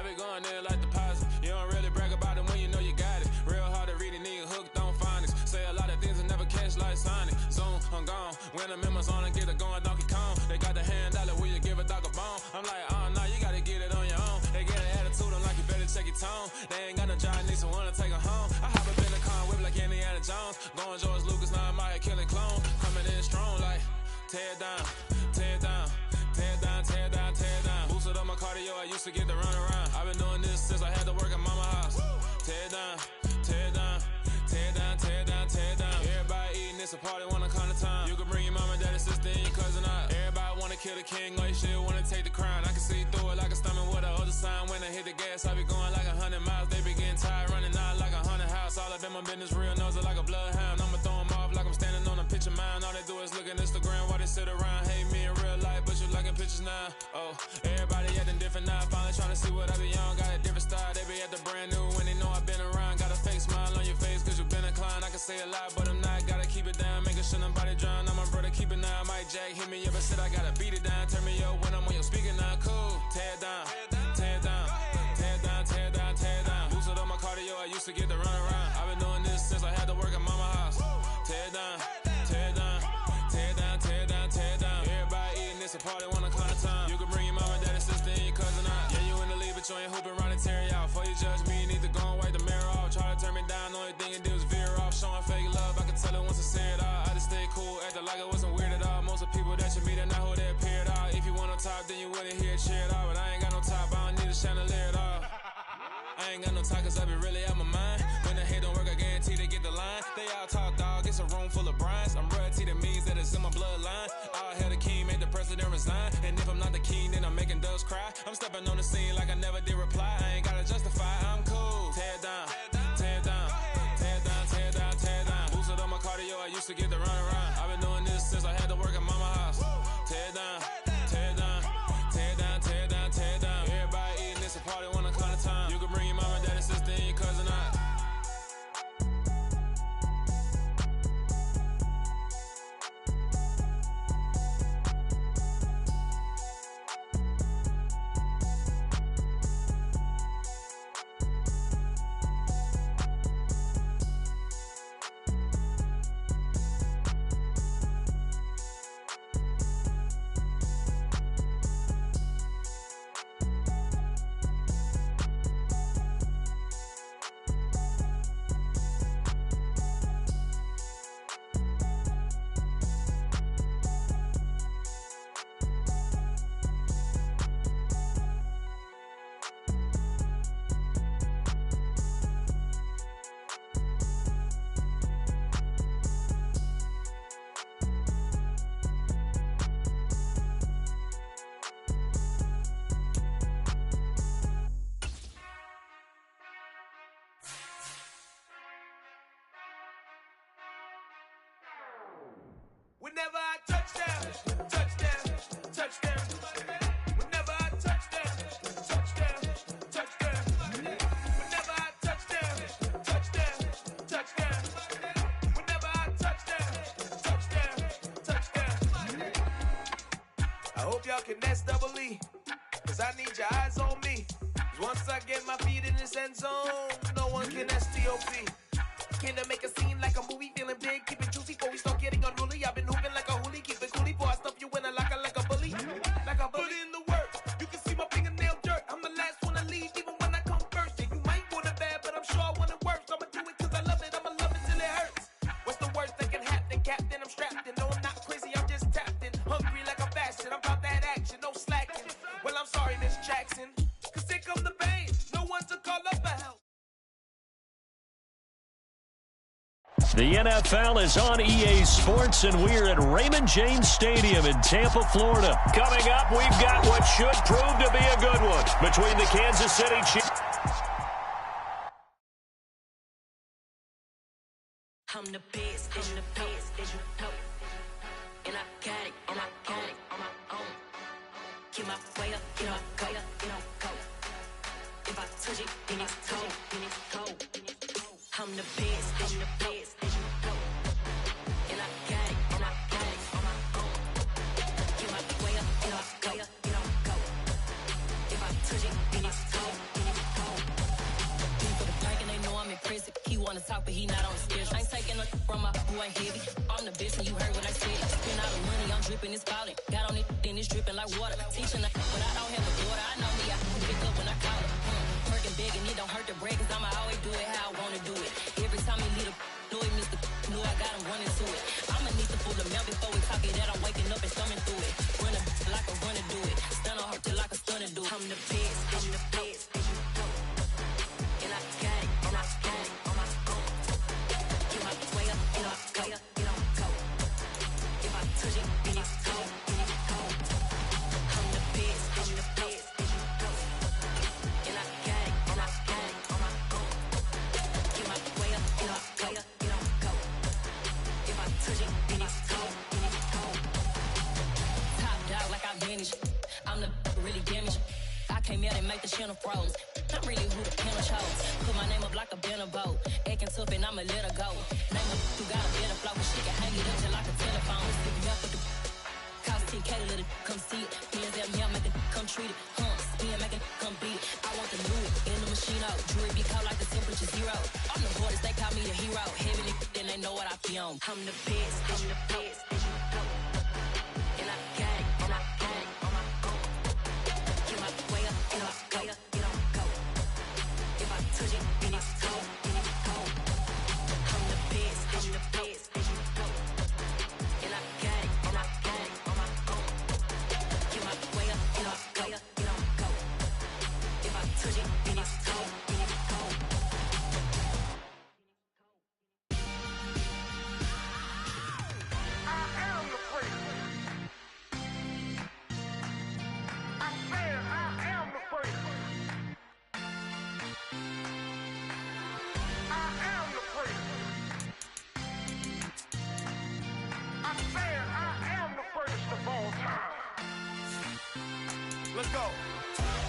Speaker 6: be going there like deposit. You don't really brag about it when you know you got it. Real hard to read a nigga hooked on phonics. Say a lot of things and never catch like Sonic. Zoom, I'm gone. When the members on and get it going Donkey Kong. They got the hand dollar, will you give a dog a bone? I'm like, oh no, you gotta get it on your own. They get an attitude, I'm like, you better check your tone. They ain't got no job, need someone to take her home. I hop up in the car, whip like Indiana Jones. Going George Lucas, now I'm out here killing clone. Coming in strong like, tear down, tear down. Tear down, tear down, tear down. Boosted up my cardio, I used to get to run around. I've been doing this since I had to work at mama house. Tear down, tear down, tear down, tear down, tear down. Everybody eating, it's a party, wanna come to time. You can bring your mama, daddy, sister, and your cousin out. Everybody wanna kill the king, or you shit wanna take the crown. I can see through it like a stomach with a other sign. When I hit the gas, I be going like 100 miles. They be getting tired, running out like 100 house. All up in my business, real nose like a bloodhound. I'ma throw them off like I'm standing on a picture mound. All they do is look at Instagram while they sit around. Hate me in real life, but you liking pictures now. Oh, everybody acting different now. Finally trying to see what I be on. Got a different style, they be at the brand new when they know I've been around. Got a fake smile on your face cause you been inclined. I can say a lot, but I'm not. Gotta keep it down, making sure nobody drown. I'm my brother, keep it now. Mike Jack hit me up and said I gotta beat it down. Turn me up when I'm on your speaker now. Cool, tear down, tear down, tear down, tear down, tear down. Boosted up my cardio, I used to get to run around. I've been doing this since I had to work at mama house. Tear down, tear down, tear down, tear down, tear down. Everybody eating, it's a party, wanna climb time. You can bring your mama, daddy, sister, and your cousin out. Yeah, you in the lead, but you ain't hooping, running Terry out. Before you judge me, you need to go and wipe the mirror off. Try to turn me down, only thing you did was veer off. Showing fake love, I can tell it once I say it all. I just stay cool, acting like it wasn't weird at all. Most of the people that you meet are not who they appear at all. If you want on top, then you wouldn't hear it cheer at all. But I ain't got no top, I don't need a chandelier at all. I ain't got no talk cause I be really out my mind. When the hate don't work, I guarantee they get the line. They all talk dog, it's a room full of brines. I'm royalty, that means that it's in my bloodline. All hell the king, made the president resign. And if I'm not the king, then I'm making doves cry. I'm stepping on the scene like I never did reply. I ain't gotta justify, I'm cool. Tear down, tear down, tear down, tear down, tear down. Boosted up my cardio, I used to get to run around. I've been doing this since I had to work at mama house. Tear down, tear down, tear down, tear down, tear down. Everybody eating, it's a party, wanna come to time. You can bring your mama, daddy, sister, and your cousin out.
Speaker 7: Whenever I touchdown, touchdown, touchdown. Whenever I touchdown, touchdown, touchdown. Whenever I touchdown, touchdown, touchdown. Whenever I touchdown, touchdown, touchdown. I hope y'all can nest double E, cause I need your eyes on me. Cause once I get my feet in this end zone, no one can STOP. Can I make a scene like a movie, feeling big, keep it juicy before we start getting unruly. I've been hooping like a hoolie, keep it coolie before I stuff you in a locker like a bully. Like a bully. Put in the work, you can see my fingernail dirt. I'm the last one to leave, even when I come first. And you might want it bad, but I'm sure I want it worse. I'ma do it cause I love it, I'ma love it till it hurts. What's the worst that can happen, Captain? I'm strapped in, no I'm not crazy, I'm just tapped in. Hungry like a bastard, I'm about that action, no slacking. Well I'm sorry, Miss Jackson, cause here come the pain. No one to call up for help.
Speaker 2: The NFL is on EA Sports, and we're at Raymond James Stadium in Tampa, Florida.
Speaker 3: Coming up, we've got what should prove to be a good one between the Kansas City Chiefs.
Speaker 8: I'm the best, I'm the best, as you know. And I got it, and I got it on my own. Get my way up, get up, go, get up, go. If I touch it, then it's cold, then it's cold. I'm the best, I'm the best, as you know. And I got it, and I got it on my own. Get my way up, get up, go, get up, go. If I touch it, then it's cold, then tryna talk, but he not on the schedule. Ain't taking no from my boy heavy. I'm the best, and you heard what I said. Spend all the money, I'm dripping, it's falling. Got on it, then it's dripping like water. Teaching her, but I don't have a daughter. I know me, I can pick up when I call her. Working big, and it don't hurt to break, cause I'ma always do it how I wanna do it. Every time he lead a know it, Mr. Know I got him running to it. I'ma need to pull the milk before we talk it that I'm waking up and thumbing through it. Run a like a runner do it. Stun on her till like a stunner do it. I'm the best, I'm the best, and you know. And I got it, and I got it on my own. Get my way up, and I go up, and I'm go. If I touch it, then it's cold, then it's cold. I'm the best, I'm the best, and you know. And I got it, and I got it on my own. Get my way up, and I go up, and I'm go. If I touch it, then it's cold, then it's cold. Top dog like I manage. I'm the really damaged. I came out and make the channel froze. I'm really who the panel chose. Put my name up like a banner boat. Acting tough and I'ma let her go. Name up who got a better flow. She can hang it up just like a telephone. Stick me up with the cost 10K to let it come see it. Hands at me, I make it come treat it. Spin, make it come beat it. I want the new it in the machine out. Jewelry be cold like the temperature zero. I'm the hardest, they call me the hero. Heavy nigga, then they know what I be on. I'm the best, I'm the best, and you know. And I got it, and I got it on my own. Get my way up, and I go up, and I'm go. If I touch it, then it's cold, then it's cold. I'm the best, I'm the best, and you know. And I got it, and I got it on my own. Get my way up, and I go up, and I'm go. If I touch it, then it's cold, then it's cold.
Speaker 7: I am the prince. I said I am the prince. I am the prince. I said I am the greatest of all time.
Speaker 9: Let's go.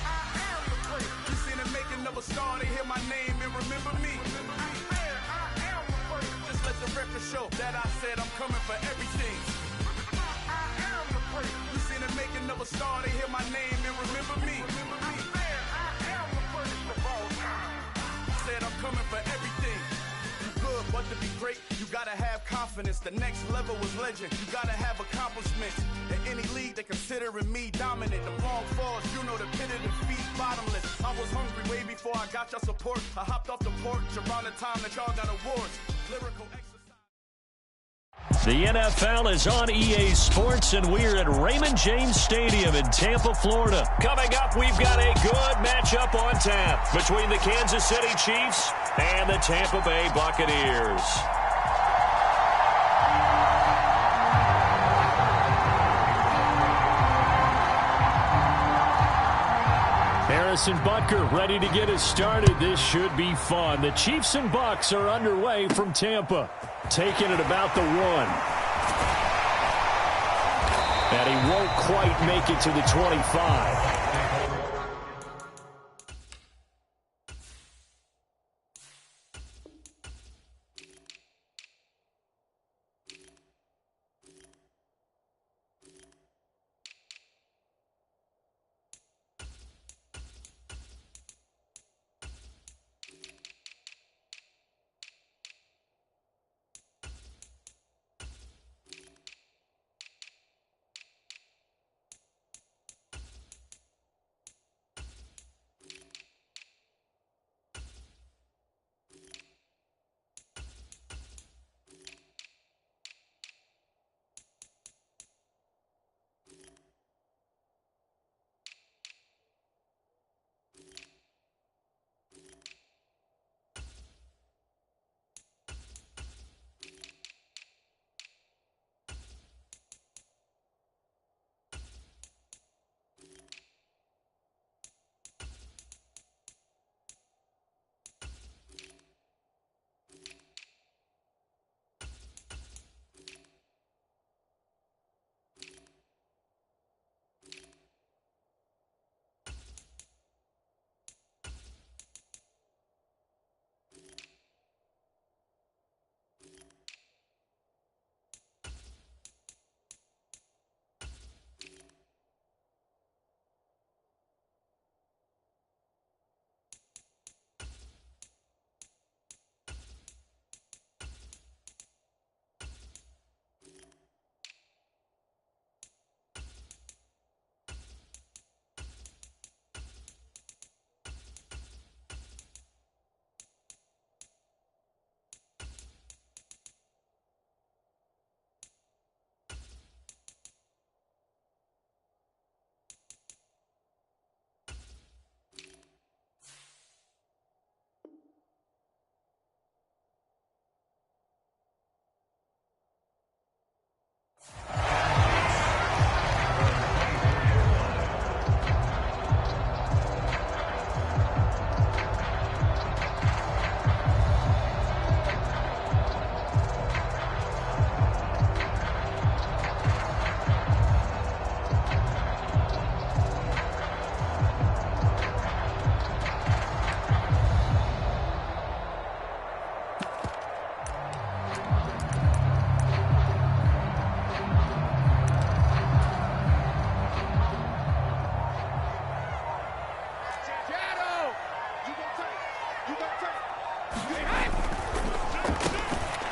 Speaker 7: I am the prince.
Speaker 9: You seen the making of a star, they hear my name and remember me.
Speaker 7: I said I am the prince.
Speaker 9: Just let the record show that I said I'm coming for everything.
Speaker 7: I am the prince.
Speaker 9: You seen the making of a star, they hear my name and remember me.
Speaker 7: I said I am the greatest of all time.
Speaker 9: Said I'm coming for everything. You good, but to be great, you gotta have confidence. The next level was legend. You gotta have accomplishments. In any league, they considering me dominant. The long falls, you know the pit of defeat, bottomless. I was hungry way before I got your support. I hopped off the porch around the time that y'all got awards. Lyrical exercise.
Speaker 2: The NFL is on EA Sports, and we're at Raymond James Stadium in Tampa, Florida. Coming up, we've got a good matchup on tap between the Kansas City Chiefs and the Tampa Bay Buccaneers. Harrison Butker ready to get us started. This should be fun. The Chiefs and Bucs are underway from Tampa. Taking it about the 1. And he won't quite make it to the 25.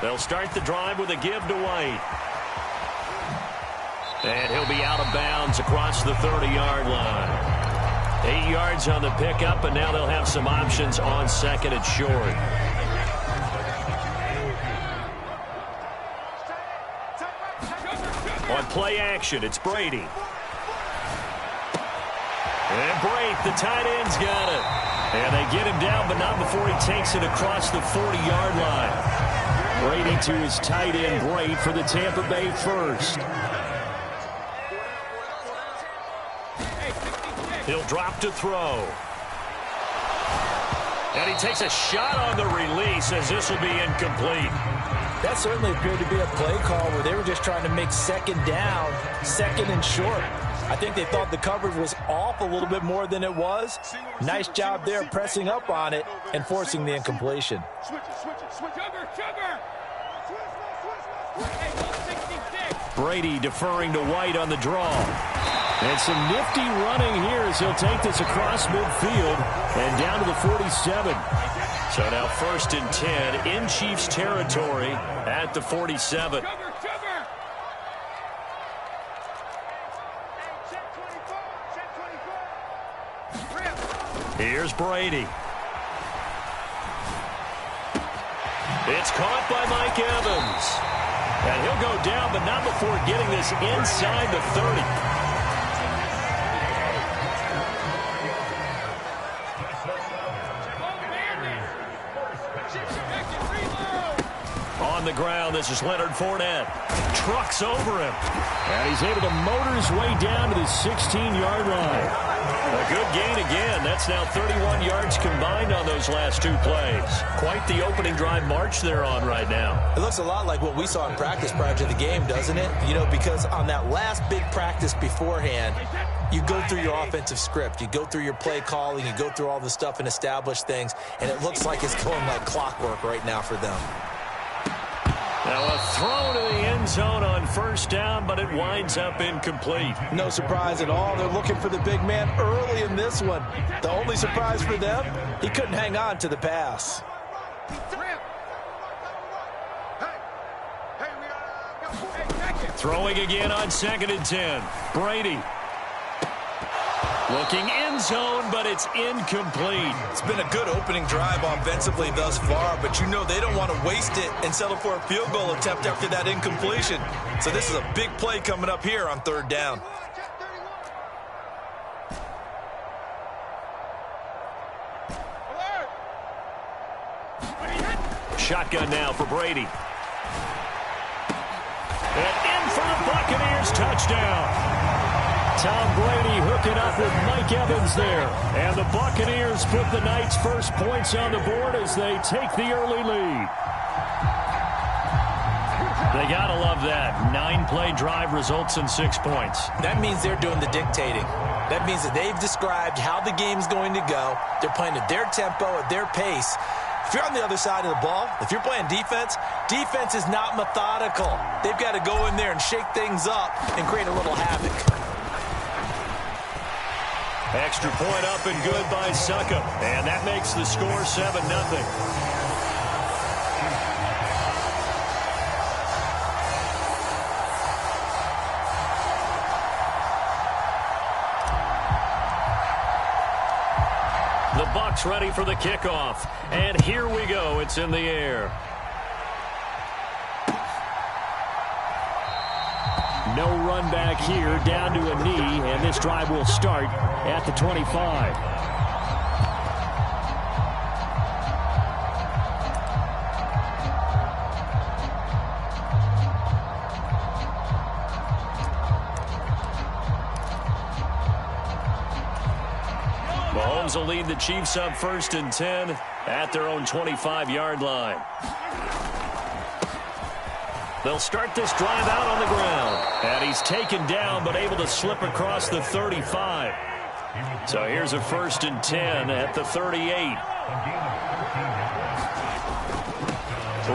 Speaker 3: They'll start the drive with a give to White. And he'll be out of bounds across the 30-yard line. 8 yards on the pickup, and now they'll have some options on second and short. On play action, it's Brady. And Brate, the tight end's got it. And they get him down, but not before he takes it across the 40-yard line. Brady to his tight end, Brate, for the Tampa Bay first. He'll drop to throw. And he takes a shot on the release as this will be incomplete.
Speaker 5: That certainly appeared to be a play call where they were just trying to make second down, second and short. I think they thought the coverage was off a little bit more than it was. Nice job there pressing up on it and forcing the incompletion.
Speaker 3: Brady deferring to White on the draw. And some nifty running here as he'll take this across midfield and down to the 47. So now 1st and 10 in Chiefs territory at the 47. Here's Brady. It's caught by Mike Evans. And he'll go down, but not before getting this inside the 30. On the ground, this is Leonard Fournette. Trucks over him.
Speaker 2: And he's able to motor his way down to the 16-yard line.
Speaker 3: A good gain again. That's now 31 yards combined on those last 2 plays. Quite the opening drive march they're on right now.
Speaker 5: It looks a lot like what we saw in practice prior to the game, doesn't it? You know, because on that last big practice beforehand, you go through your offensive script. You go through your play calling. You go through all the stuff and establish things. And it looks like it's going like clockwork right now for them.
Speaker 3: Now a throw to the end zone on 1st down, but it winds up incomplete.
Speaker 5: No surprise at all. They're looking for the big man early in this one. The only surprise for them, he couldn't hang on to the pass.
Speaker 3: Throwing again on 2nd and 10. Brady. Looking end zone, but it's incomplete.
Speaker 4: It's been a good opening drive offensively thus far, but you know they don't want to waste it and settle for a field goal attempt after that incompletion. So this is a big play coming up here on 3rd down.
Speaker 3: Shotgun now for Brady. And in for the Buccaneers, touchdown. Tom Brady hooking up with Mike Evans there. And the Buccaneers put the night's first points on the board as they take the early lead. They got to love that. 9-play drive results in 6 points.
Speaker 5: That means they're doing the dictating. That means that they've described how the game's going to go. They're playing at their tempo, at their pace. If you're on the other side of the ball, if you're playing defense, defense is not methodical. They've got to go in there and shake things up and create a little havoc.
Speaker 3: Extra point up and good by Succop. And that makes the score 7-0. The Bucs ready for the kickoff. And here we go. It's in the air.
Speaker 2: No run back here, down to a knee, and this drive will start at the 25.
Speaker 3: Mahomes will lead the Chiefs up 1st and 10 at their own 25-yard line. They'll start this drive out on the ground. And he's taken down, but able to slip across the 35. So here's a 1st and 10 at the 38.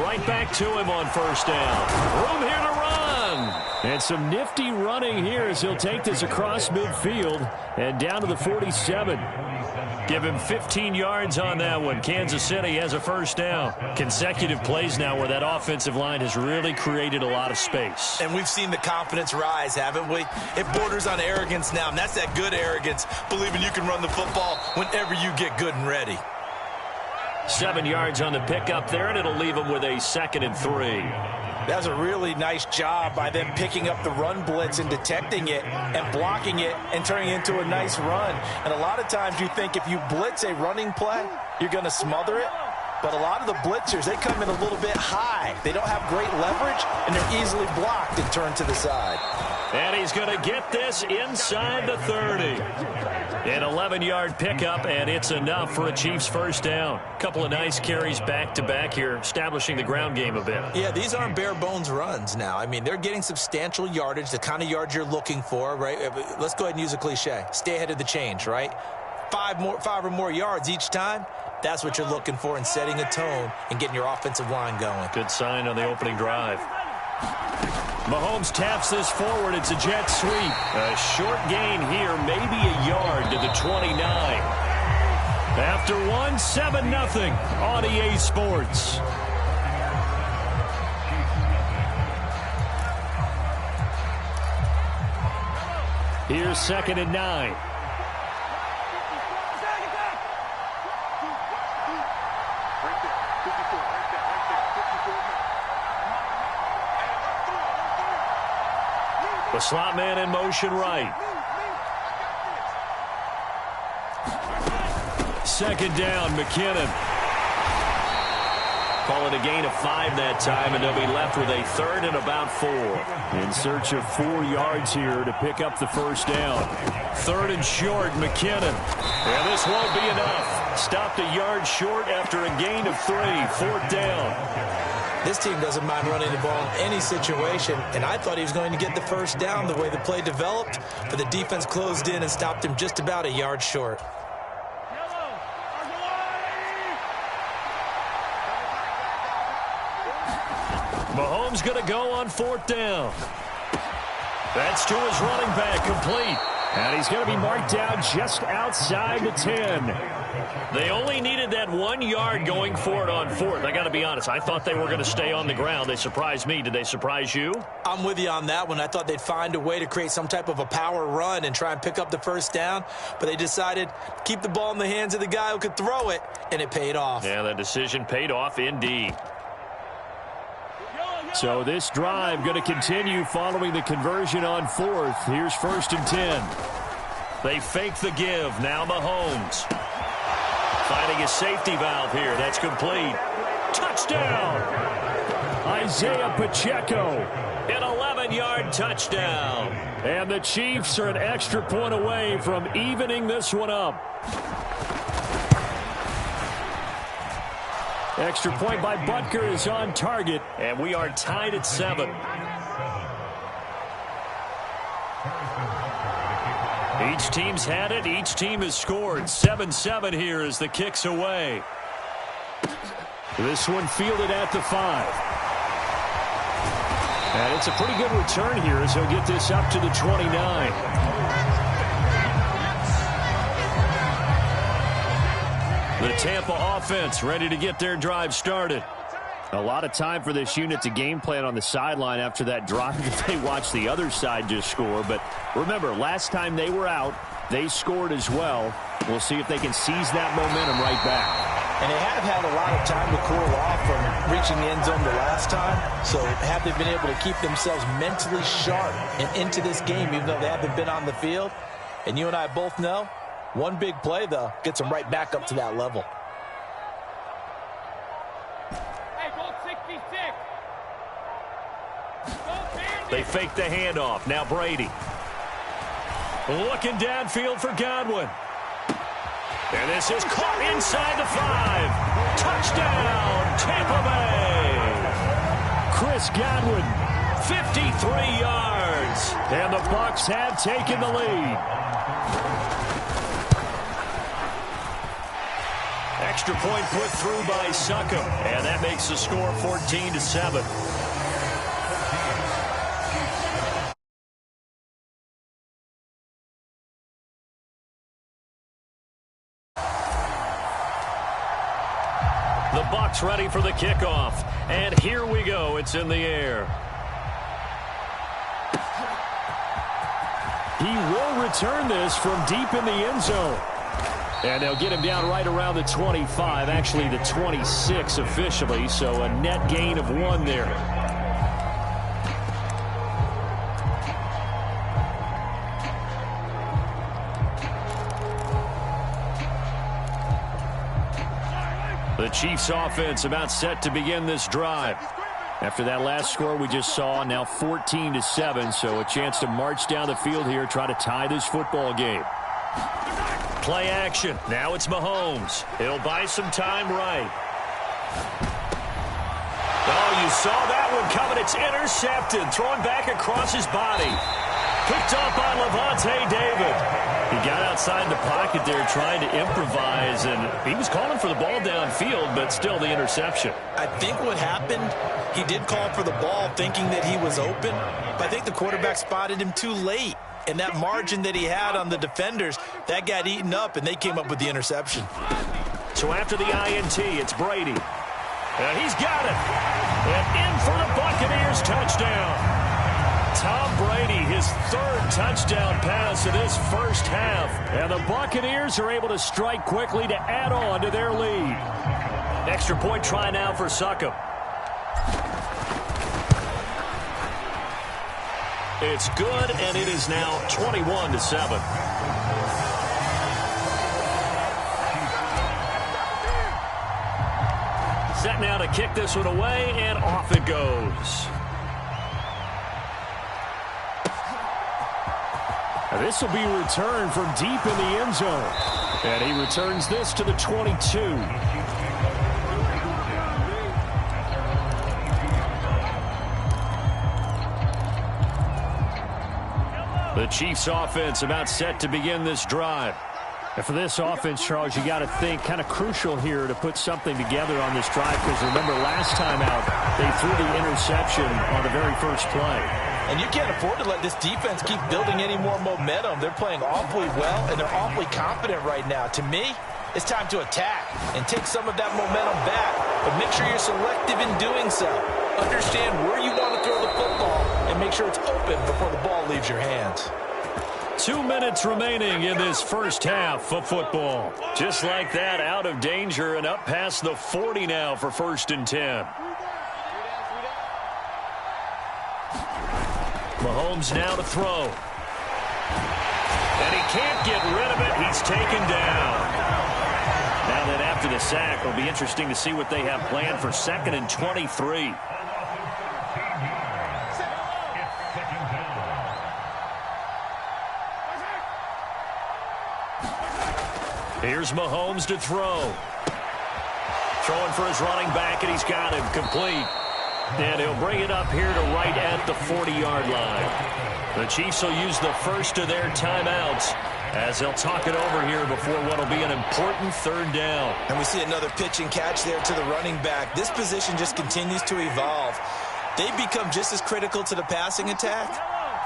Speaker 3: Right back to him on 1st down. Room here to run.
Speaker 2: And some nifty running here as he'll take this across midfield and down to the 47.
Speaker 3: Give him 15 yards on that one. Kansas City has a first down. Consecutive plays now where that offensive line has really created a lot of space.
Speaker 4: And we've seen the confidence rise, haven't we? It borders on arrogance now, and that's that good arrogance, believing you can run the football whenever you get good and ready.
Speaker 3: 7 yards on the pickup there, and it'll leave him with a 2nd and 3.
Speaker 5: That's a really nice job by them picking up the run blitz and detecting it and blocking it and turning it into a nice run. And a lot of times you think if you blitz a running play, you're going to smother it. But a lot of the blitzers, they come in a little bit high. They don't have great leverage, and they're easily blocked and turned to the side.
Speaker 3: And he's going to get this inside the 30. An 11-yard pickup, and it's enough for a Chiefs first down. Couple of nice carries back-to-back here, establishing the ground game a bit.
Speaker 5: Yeah, these aren't bare-bones runs now. I mean, they're getting substantial yardage, the kind of yards you're looking for, right? Let's go ahead and use a cliche. Stay ahead of the change, right? 5 or more yards each time. That's what you're looking for in setting a tone and getting your offensive line going.
Speaker 3: Good sign on the opening drive. Mahomes taps this forward. It's a jet sweep. A short gain here, maybe a yard to the 29. After one, 7-0 on EA Sports. Here's 2nd and 9. The slot man in motion right. 2nd down, McKinnon. Call it a gain of 5 that time, and they'll be left with a 3rd and about 4.
Speaker 2: In search of 4 yards here to pick up the first down.
Speaker 3: 3rd and short, McKinnon. And this won't be enough. Stopped a yard short after a gain of 3. 4th down.
Speaker 5: This team doesn't mind running the ball in any situation, and I thought he was going to get the first down the way the play developed, but the defense closed in and stopped him just about a yard short.
Speaker 3: Mahomes going to go on 4th down. That's to his running back, complete.
Speaker 2: And he's going to be marked down just outside the 10.
Speaker 3: They only needed that 1 yard going for it on 4th. I got to be honest, I thought they were going to stay on the ground. They surprised me. Did they surprise you?
Speaker 5: I'm with you on that one. I thought they'd find a way to create some type of a power run and try and pick up the first down, but they decided to keep the ball in the hands of the guy who could throw it, and it paid off.
Speaker 3: Yeah, that decision paid off indeed.
Speaker 2: So this drive going to continue following the conversion on 4th. Here's 1st and 10.
Speaker 3: They fake the give. Now Mahomes. Finding a safety valve here. That's complete. Touchdown!
Speaker 2: Isaiah Pacheco.
Speaker 3: An 11-yard touchdown.
Speaker 2: And the Chiefs are an extra point away from evening this one up. Extra point by Butker is on target.
Speaker 3: And we are tied at 7. Each team's had it. Each team has scored. 7-7 here as the kick's away.
Speaker 2: This one fielded at the 5. And it's a pretty good return here as he'll get this up to the 29.
Speaker 3: The Tampa offense ready to get their drive started.
Speaker 2: A lot of time for this unit to game plan on the sideline after that drive that they watched the other side just score. But remember, last time they were out, they scored as well. We'll see if they can seize that momentum right back.
Speaker 5: And they have had a lot of time to cool off from reaching the end zone the last time. So have they been able to keep themselves mentally sharp and into this game, even though they haven't been on the field? And you and I both know, one big play, though, gets them right back up to that level.
Speaker 3: They fake the handoff. Now Brady. Looking downfield for Godwin. And this is caught inside the 5. Touchdown, Tampa Bay.
Speaker 2: Chris Godwin.
Speaker 3: 53 yards.
Speaker 2: And the Bucs have taken the lead.
Speaker 3: Extra point put through by Succop. And that makes the score 14-7. The Bucs ready for the kickoff. And here we go. It's in the air.
Speaker 2: He will return this from deep in the end zone. And they'll get him down right around the 25, actually the 26 officially, so a net gain of 1 there. The Chiefs offense about set to begin this drive. After that last score we just saw, now 14-7, so a chance to march down the field here, try to tie this football game. Play action. Now it's Mahomes. He'll buy some time right. Oh, you saw that one coming. It's intercepted. Throwing back across his body. Picked up by Levante David. He got outside the pocket there trying to improvise, and he was calling for the ball downfield, but still the interception.
Speaker 4: I think what happened, he did call for the ball thinking that he was open, but I think the quarterback spotted him too late. And that margin that he had on the defenders, that got eaten up, and they came up with the interception.
Speaker 3: So after the INT, it's Brady. And he's got it. And in for the Buccaneers touchdown. Tom Brady, his 3rd touchdown pass of this first half. And the Buccaneers are able to strike quickly to add on to their lead. Extra point try now for Succop. It's good, and it is now 21-7. Set now to kick this one away, and off it goes.
Speaker 2: Now this will be returned from deep in the end zone. And he returns this to the 22.
Speaker 3: The Chiefs offense about set to begin this drive.
Speaker 2: And for this offense, Charles, you got to think kind of crucial here to put something together on this drive, because remember last time out they threw the interception on the very first play.
Speaker 5: And you can't afford to let this defense keep building any more momentum. They're playing awfully well, and they're awfully confident right now. To me, it's time to attack and take some of that momentum back, but make sure you're selective in doing so. Understand where you want to throw the football and make sure it's open before the ball leaves your hands.
Speaker 3: 2 minutes remaining in this first half of football. Just like that, out of danger and up past the 40 now for 1st and 10. Mahomes now to throw. And he can't get rid of it. He's taken down. Now that after the sack, it'll be interesting to see what they have planned for 2nd and 23. Here's Mahomes to throw. Throwing for his running back, and he's got him complete. And he'll bring it up here to right at the 40-yard line. The Chiefs will use the first of their timeouts as they'll talk it over here before what will be an important 3rd down.
Speaker 4: And we see another pitch and catch there to the running back. This position just continues to evolve. They become just as critical to the passing attack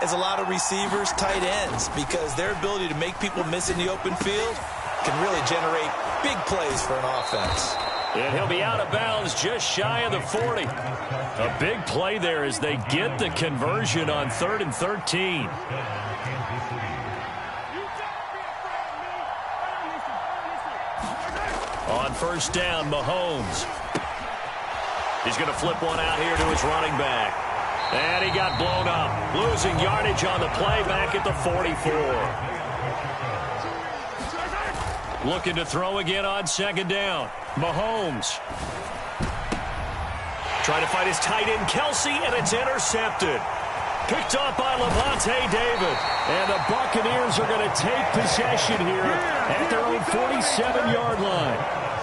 Speaker 4: as a lot of receivers, tight ends, because their ability to make people miss in the open field can really generate big plays for an offense.
Speaker 3: And he'll be out of bounds just shy of the 40. A big play there as they get the conversion on 3rd and 13. On 1st down, Mahomes. He's going to flip one out here to his running back. And he got blown up. Losing yardage on the play back at the 44. Looking to throw again on 2nd down. Mahomes. Trying to find his tight end, Kelsey, and it's intercepted. Picked up by Levante David.
Speaker 2: And the Buccaneers are going to take possession here at their own 47-yard line.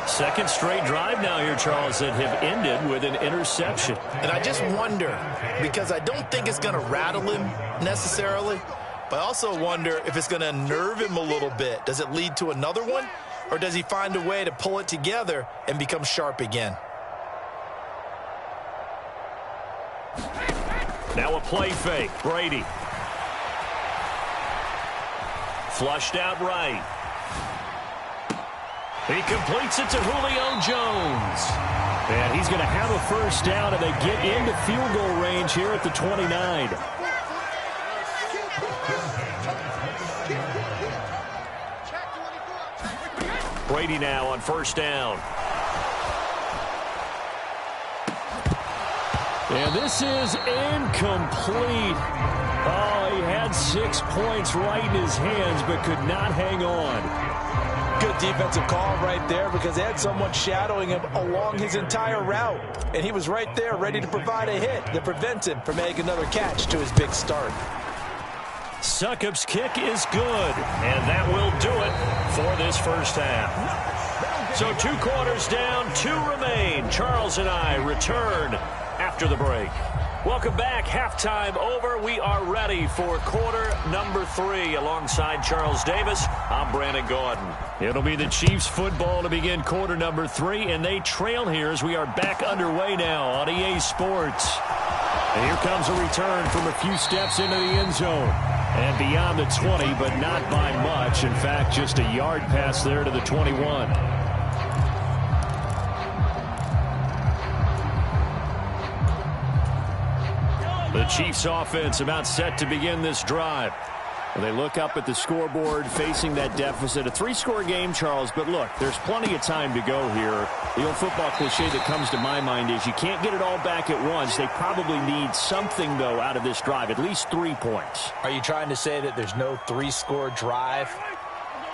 Speaker 3: 2nd straight drive now here, Charles, that have ended with an interception.
Speaker 4: And I just wonder, because I don't think it's going to rattle him necessarily, but I also wonder if it's going to unnerve him a little bit. Does it lead to another one, or does he find a way to pull it together and become sharp again?
Speaker 3: Now a play fake. Brady. Flushed out right. He completes it to Julio Jones.
Speaker 2: And he's going to have a first down, and they get into field goal range here at the 29.
Speaker 3: Brady now on first down.
Speaker 2: And this is incomplete. Oh, he had 6 points right in his hands, but could not hang on.
Speaker 5: Good defensive call right there because they had someone shadowing him along his entire route. And he was right there ready to provide a hit that prevents him from making another catch to his big start.
Speaker 3: Succop's kick is good, and that will do it for this first half. So 2 quarters down, 2 remain. Charles and I return after the break. Welcome back. Halftime over. We are ready for quarter number 3. Alongside Charles Davis, I'm Brandon Gordon.
Speaker 2: It'll be the Chiefs football to begin quarter number 3, and they trail here as we are back underway now on EA Sports. And here comes a return from a few steps into the end zone. And beyond the 20, but not by much. In fact, just a yard pass there to the 21. The Chiefs offense about set to begin this drive. They look up at the scoreboard facing that deficit. A 3-score game, Charles, but look, there's plenty of time to go here. The old football cliche that comes to my mind is you can't get it all back at once. They probably need something, though, out of this drive, at least 3 points.
Speaker 5: Are you trying to say that there's no 3-score drive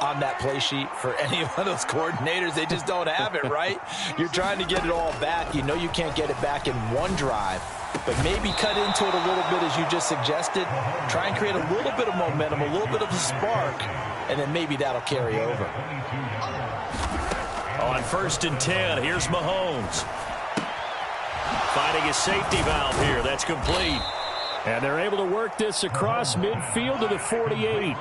Speaker 5: on that play sheet for any of those coordinators? They just don't have it, right? You're trying to get it all back. You know you can't get it back in one drive. But maybe cut into it a little bit as you just suggested. Try and create a little bit of momentum, a little bit of a spark, and then maybe that'll carry over.
Speaker 3: On 1st and 10, here's Mahomes. Finding a safety valve here. That's complete.
Speaker 2: And they're able to work this across midfield to the 48.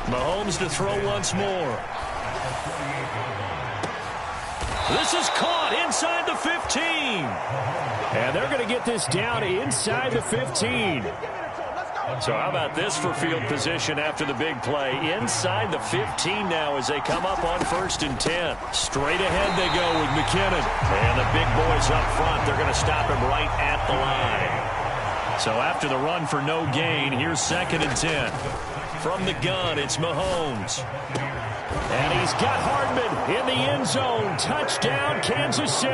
Speaker 3: Mahomes to throw once more. This is caught inside the 15.
Speaker 2: And they're going to get this down inside the 15.
Speaker 3: So how about this for field position after the big play? Inside the 15 now as they come up on 1st and 10. Straight ahead they go with McKinnon. And the big boys up front, they're going to stop him right at the line. So after the run for no gain, here's 2nd and 10. From the gun, it's Mahomes.
Speaker 2: And he's got Hardman in the end zone. Touchdown, Kansas City.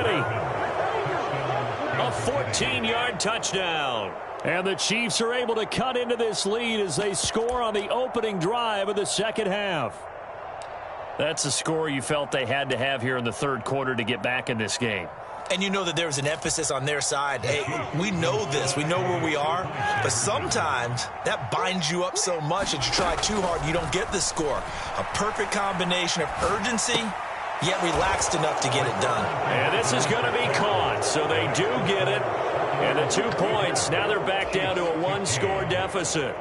Speaker 3: A 14-yard touchdown.
Speaker 2: And the Chiefs are able to cut into this lead as they score on the opening drive of the second half.
Speaker 3: That's a score you felt they had to have here in the 3rd quarter to get back in this game.
Speaker 4: And you know that there was an emphasis on their side. Hey, we know this. We know where we are. But sometimes that binds you up so much that you try too hard, you don't get the score. A perfect combination of urgency, yet relaxed enough to get it done.
Speaker 3: And this is going to be caught. So they do get it. And the 2 points, now they're back down to a 1-score deficit.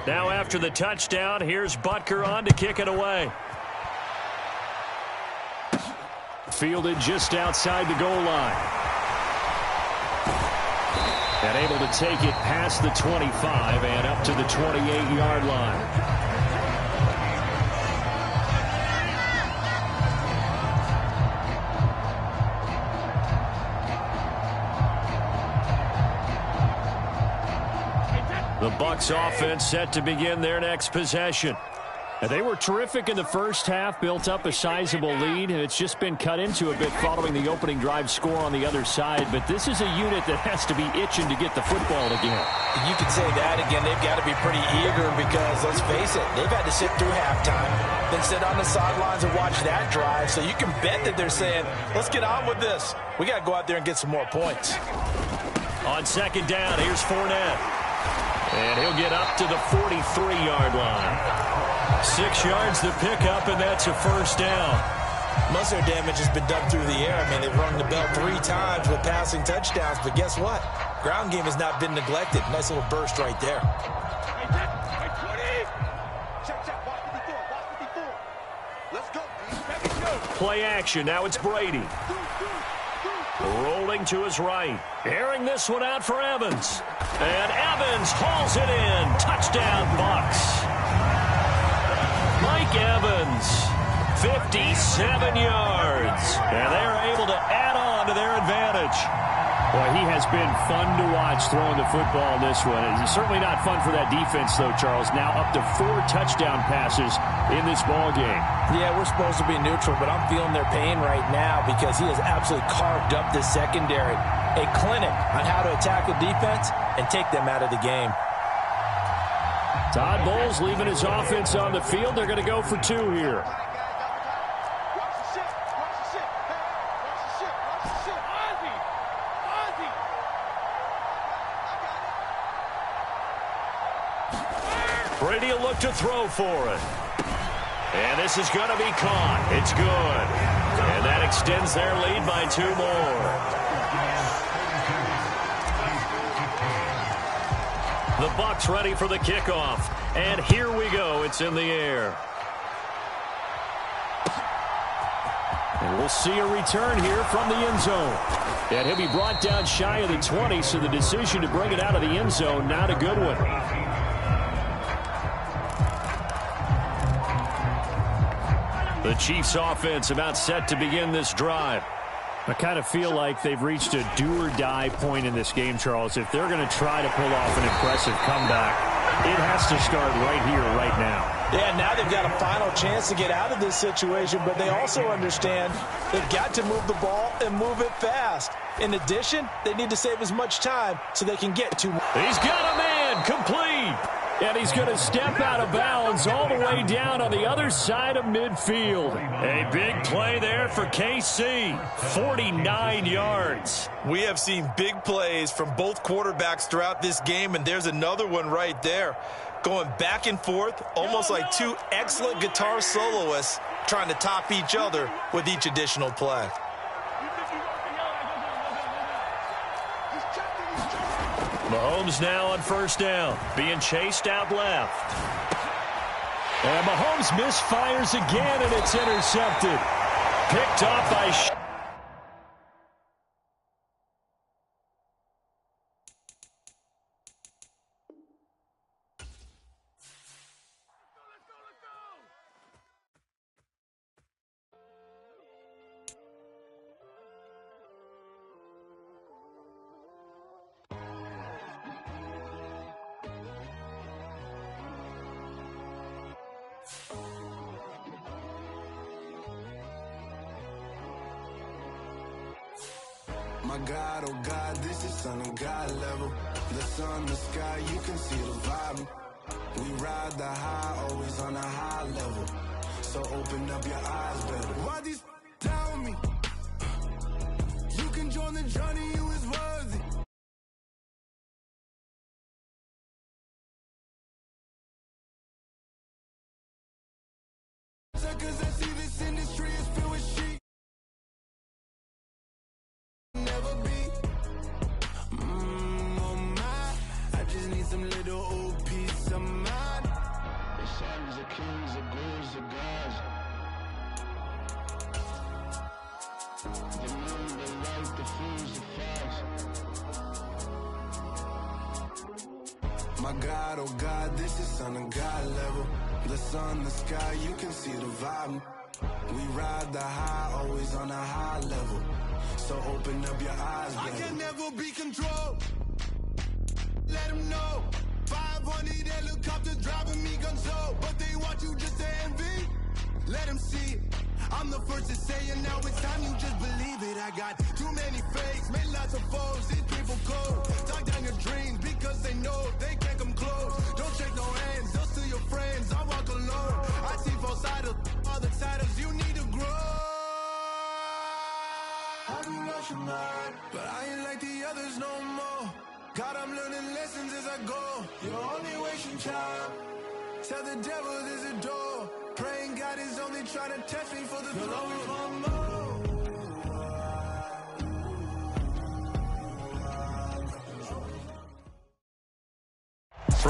Speaker 3: Now after the touchdown, here's Butker on to kick it away.
Speaker 2: Fielded just outside the goal line. And able to take it past the 25 and up to the 28-yard line. The Bucs offense set to begin their next possession. And they were terrific in the first half, built up a sizable lead, and it's just been cut into a bit following the opening drive score on the other side. But this is a unit that has to be itching to get the football again.
Speaker 5: You can say that again. They've got to be pretty eager because, let's face it, they've had to sit through halftime, then sit on the sidelines and watch that drive. So you can bet that they're saying, let's get on with this. We got to go out there and get some more points.
Speaker 3: On 2nd down, here's Fournette. And he'll get up to the 43-yard line. 6 yards to pick up, and that's a first down.
Speaker 4: Most of their damage has been done through the air. I mean, they've rung the bell 3 times with passing touchdowns, but guess what? Ground game has not been neglected. Nice little burst right there.
Speaker 3: play action. Now it's Brady. Rolling to his right. Airing this one out for Evans. And Evans hauls it in. Touchdown, Bucs. Mike Evans, 57 yards. And they're able to add on to their advantage.
Speaker 2: Boy, he has been fun to watch throwing the football in this one. It's certainly not fun for that defense, though, Charles. Now up to 4 touchdown passes in this ball game.
Speaker 5: Yeah, we're supposed to be neutral, but I'm feeling their pain right now because he has absolutely carved up this secondary. A clinic on how to attack the defense and take them out of the game.
Speaker 2: Todd Bowles leaving his offense on the field. They're going to go for 2 here.
Speaker 3: Brady will look to throw for it. And this is going to be caught. It's good. And that extends their lead by 2 more. The Bucs ready for the kickoff. And here we go. It's in the air.
Speaker 2: And we'll see a return here from the end zone. And he'll be brought down shy of the 20, so the decision to bring it out of the end zone, not a good one.
Speaker 3: The Chiefs offense about set to begin this drive.
Speaker 2: I kind of feel like they've reached a do-or-die point in this game, Charles. If they're going to try to pull off an impressive comeback, it has to start right here, right now.
Speaker 5: Yeah, now they've got a final chance to get out of this situation, but they also understand they've got to move the ball and move it fast. In addition, they need to save as much time so they can get to...
Speaker 2: He's got a man, complete. And he's going to step out of bounds all the way down on the other side of midfield.
Speaker 3: A big play there for KC. 49 yards.
Speaker 4: We have seen big plays from both quarterbacks throughout this game, and there's another one right there. Going back and forth, almost like 2 excellent guitar soloists trying to top each other with each additional play.
Speaker 3: Mahomes now on first down, being chased out left.
Speaker 2: And Mahomes misfires again, and it's intercepted.
Speaker 3: Picked off by...
Speaker 10: My God, oh God, this is Son of God level. The sun, the sky, you can see the vibe. We ride the high, always on a high level. So open up your eyes better. Why these down me? You can join the journey, you is worthy. Cause I see this industry is filled with sheep. Never be. Oh my, I just need some little old peace of mind. The sons of kings, the ghouls, the gods. The moon, the light, the fools, the facts. My God, oh God, this is Son of God level. The sun, the sky, you can see the vibe. We ride the high, always on a high level. So open up your eyes, baby. I can never be controlled. Let them know. 500 helicopters driving me gunso. But they want you just to envy. Let them see it. I'm the first to say it, now it's time you just believe it. I got too many fakes, made lots of foes. These people cold. Talk down your dreams because they know they can't come close. Don't shake no hands, those to your friends. I walk alone. I see both sides of other titles. You need to grow. I do lost your mind, but I ain't like the others no more. God, I'm learning lessons as I go. You're only wasting time. Tell the devil there's a door. Praying God is only trying to test me for the throne.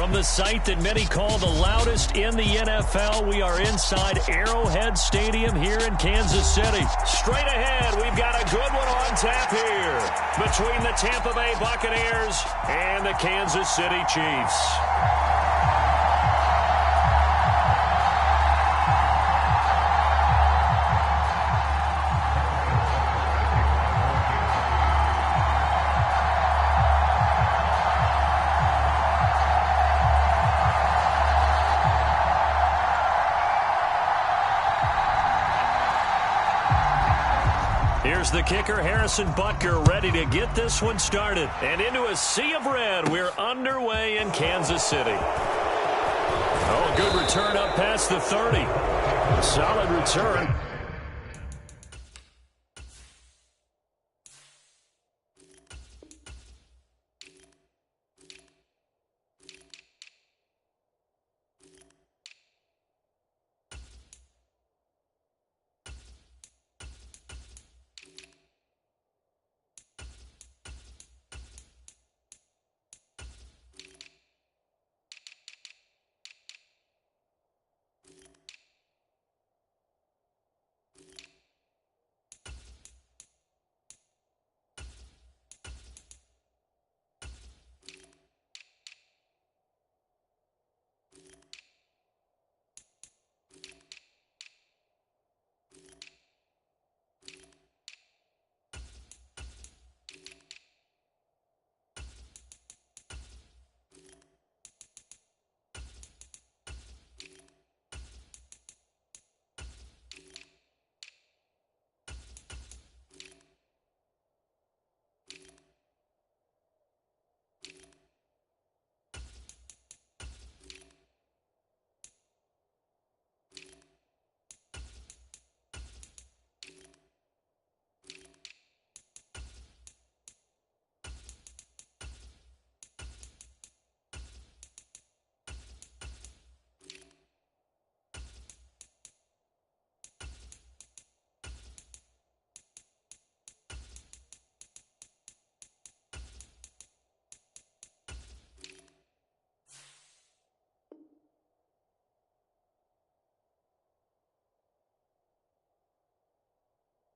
Speaker 2: From the site that many call the loudest in the NFL, we are inside Arrowhead Stadium here in Kansas City. Straight ahead, we've got a good one on tap here between the Tampa Bay Buccaneers and the Kansas City Chiefs. Here's the kicker, Harrison Butker, ready to get this one started. And into a sea of red, we're underway in Kansas City. Oh, good return up past the 30. A solid return.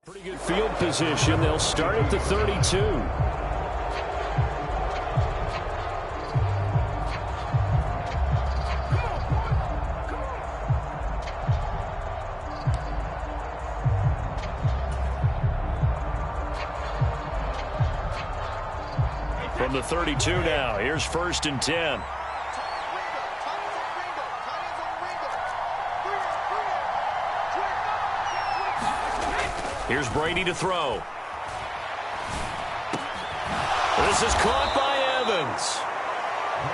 Speaker 2: Pretty good field position. They'll start at the 32. From the 32 now, here's 1st and 10. Here's Brady to throw. This is caught by Evans.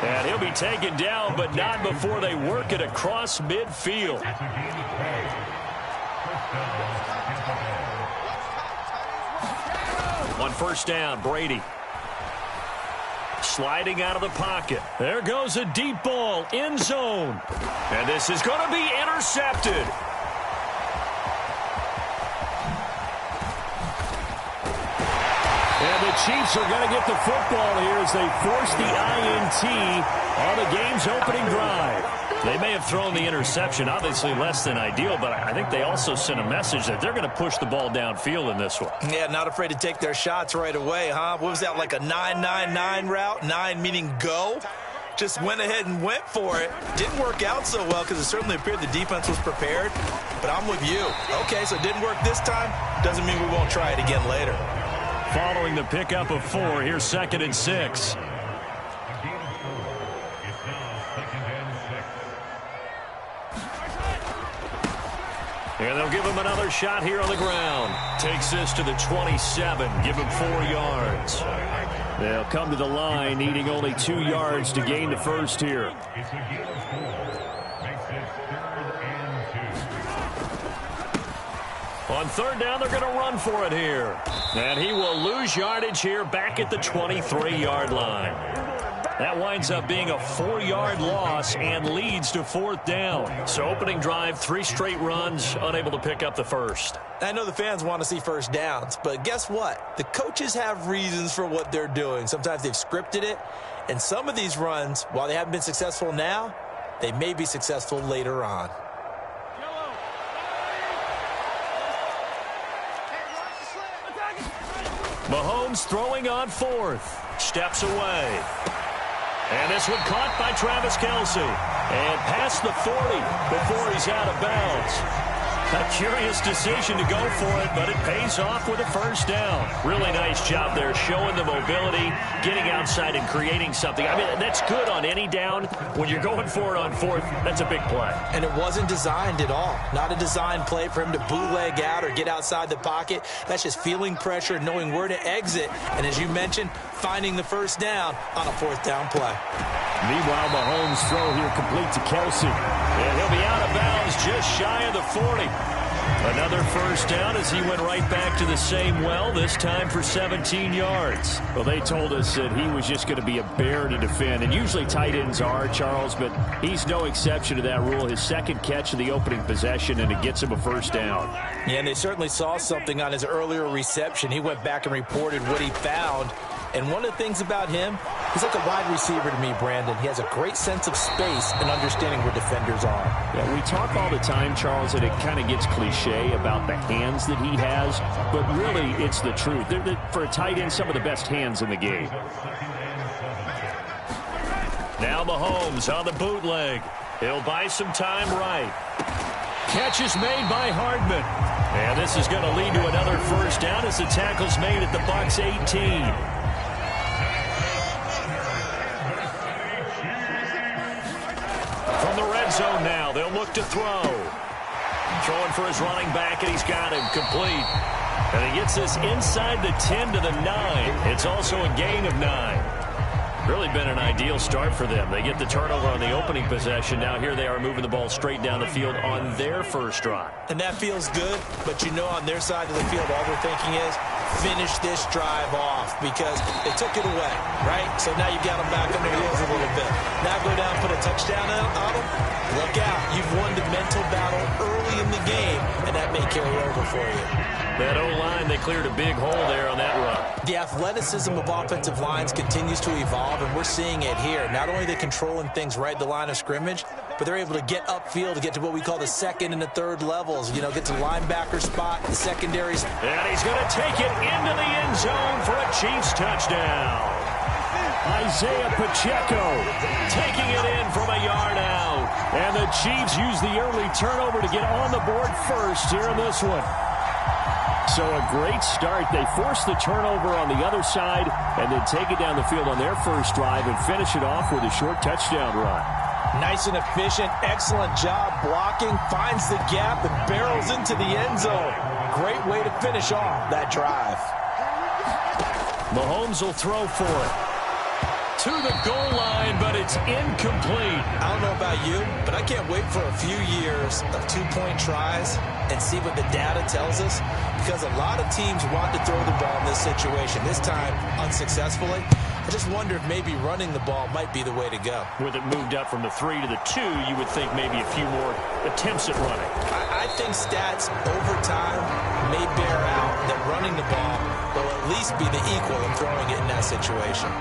Speaker 2: And he'll be taken down, but not before they work it across midfield. On 1st down, Brady. Sliding out of the pocket. There goes a deep ball, end zone. And this is going to be intercepted. And the Chiefs are going to get the football here as they force the INT on the game's opening drive. They may have thrown the interception, obviously less than ideal, but I think they also sent a message that they're going to push the ball downfield in this one.
Speaker 4: Yeah, not afraid to take their shots right away, huh? What was that, like a 9-9-9 route? 9 meaning go? Just went ahead and went for it. Didn't work out so well because it certainly appeared the defense was prepared, but I'm with you. Okay, so it didn't work this time. Doesn't mean we won't try it again later.
Speaker 2: Following the pickup of 4, here's 2nd and 6. And they'll give him another shot here on the ground. Takes this to the 27, give him 4 yards. They'll come to the line, needing only 2 yards to gain the first here. On 3rd down, they're going to run for it here. And he will lose yardage here back at the 23-yard line. That winds up being a 4-yard loss and leads to 4th down. So opening drive, 3 straight runs, unable to pick up the first.
Speaker 4: I know the fans want to see first downs, but guess what? The coaches have reasons for what they're doing. Sometimes they've scripted it,
Speaker 5: And some of these runs, while they haven't been successful now, they may be successful later on.
Speaker 3: Mahomes throwing on fourth. Steps away. And this one caught by Travis Kelce. And past the 40 before he's out of bounds. A curious decision to go for it, but it pays off with a first down. Really nice job there, showing the mobility, getting outside and creating something. I mean, that's good on any down. When you're going for it on fourth, that's a big play.
Speaker 5: And it wasn't designed at all. Not a designed play for him to bootleg out or get outside the pocket. That's just feeling pressure, knowing where to exit. And as you mentioned, finding the first down on a fourth down play.
Speaker 2: Meanwhile, Mahomes' throw here complete to Kelce.
Speaker 3: And he'll be out of bounds just shy of the 40. Another first down as he went right back to the same well, this time for 17 yards.
Speaker 2: Well, they told us that he was just going to be a bear to defend. And usually tight ends are, Charles, but he's no exception to that rule. His second catch of the opening possession, and it gets him a first down.
Speaker 5: Yeah, and they certainly saw something on his earlier reception. He went back and reported what he found. And one of the things about him, he's like a wide receiver to me, Brandon. He has a great sense of space and understanding where defenders are.
Speaker 2: Yeah, we talk all the time, Charles, and it kind of gets cliche about the hands that he has, but really it's the truth. For a tight end, some of the best hands in the game.
Speaker 3: Now Mahomes on the bootleg. He'll buy some time right. Catch is made by Hardman. And this is going to lead to another first down as the tackle's made at the Bucs 18. From the red zone now, they'll look to throw. Throwing for his running back, and he's got him complete. And he gets this inside the 10 to the 9. It's also a gain of 9. Really been an ideal start for them. They get the turnover on the opening possession. Now here they are moving the ball straight down the field on their first drive.
Speaker 5: And that feels good, but you know on their side of the field, all they're thinking is finish this drive off because they took it away, right? So now you've got them back on their heels a little bit. Now go down and put a touchdown on them. Look out. You've won the mental battle early in the game, and that may carry over for you.
Speaker 3: That O-line, they cleared a big hole there on that run.
Speaker 5: The athleticism of offensive lines continues to evolve, and we're seeing it here. Not only are they controlling things right at the line of scrimmage, but they're able to get upfield to get to what we call the second and the third levels. You know, get to the linebacker spot, the secondaries.
Speaker 3: And he's going to take it into the end zone for a Chiefs touchdown.
Speaker 2: Isaiah Pacheco
Speaker 3: Taking it in from a yard out.
Speaker 2: And the Chiefs use the early turnover to get on the board first here in this one. So a great start. They force the turnover on the other side and then take it down the field on their first drive and finish it off with a short touchdown run.
Speaker 5: Nice and efficient. Excellent job blocking. Finds the gap and barrels into the end zone. Great way to finish off that drive.
Speaker 3: Mahomes will throw for it. To the goal line, but it's incomplete.
Speaker 5: I don't know about you, but I can't wait for a few years of two-point tries and see what the data tells us, because a lot of teams want to throw the ball in this situation. This time, unsuccessfully. I just wonder if maybe running the ball might be the way to go.
Speaker 3: With it moved up from the 3 to the 2, you would think maybe a few more attempts at running.
Speaker 5: I think stats over time may bear out that running the ball will at least be the equal of throwing it in that situation.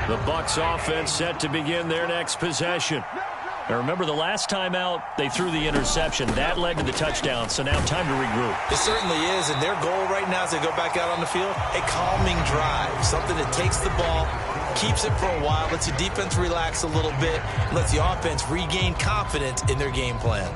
Speaker 3: The Bucs offense set to begin their next possession. Now remember, the last time out, they threw the interception. That led to the touchdown, so now time to regroup.
Speaker 5: It certainly is, and their goal right now as they go back out on the field, a calming drive, something that takes the ball, keeps it for a while, lets the defense relax a little bit, lets the offense regain confidence in their game plan.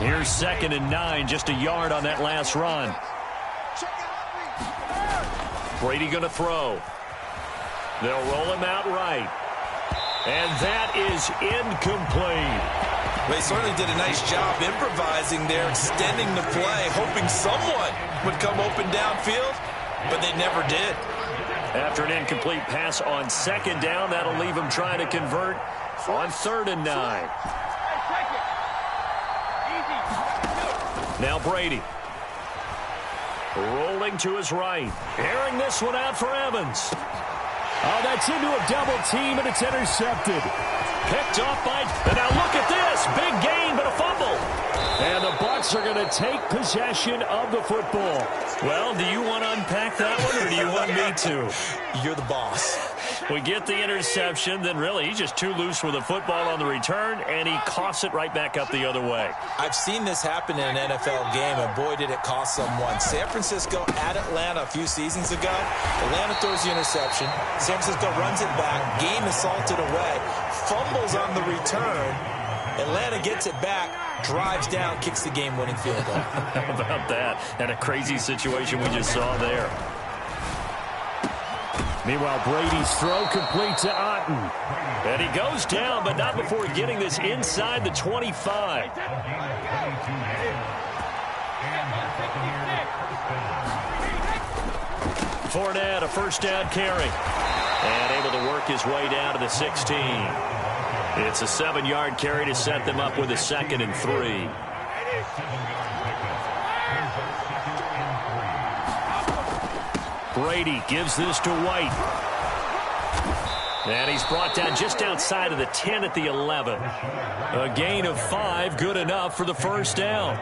Speaker 3: Here's 2nd and 9, just a yard on that last run. Brady going to throw. They'll roll him out right. And that is incomplete.
Speaker 5: They certainly did a nice job improvising there, extending the play, hoping someone would come open downfield, but they never did.
Speaker 3: After an incomplete pass on 2nd down, that'll leave them trying to convert On 3rd and 9. Now Brady. Rolling to his right. Airing this one out for Evans.
Speaker 2: Oh, that's into a double team, and it's intercepted.
Speaker 3: Picked off by... And now look at this. Big gain, but a fumble.
Speaker 2: And the Bucs are going to take possession of the football.
Speaker 3: Well, do you want to unpack that one, or do you want me to?
Speaker 4: You're the boss.
Speaker 3: We get the interception, then really he's just too loose with the football on the return, and he coughs it right back up the other way.
Speaker 4: I've seen this happen in an NFL game, and boy, did it cost someone. San Francisco at Atlanta a few seasons ago. Atlanta throws the interception. San Francisco runs it back. Game is salted away. Fumbles on the return. Atlanta gets it back, drives down, kicks the game-winning field goal.
Speaker 3: How about that? And a crazy situation we just saw there.
Speaker 2: Meanwhile, Brady's throw complete to Otten.
Speaker 3: And he goes down, but not before getting this inside the 25. Fournette, a first down carry. And able to work his way down to the 16. It's a 7-yard carry to set them up with a 2nd and 3. Brady gives this to White. And he's brought down just outside of the 10 at the 11. A gain of 5, good enough for the first down.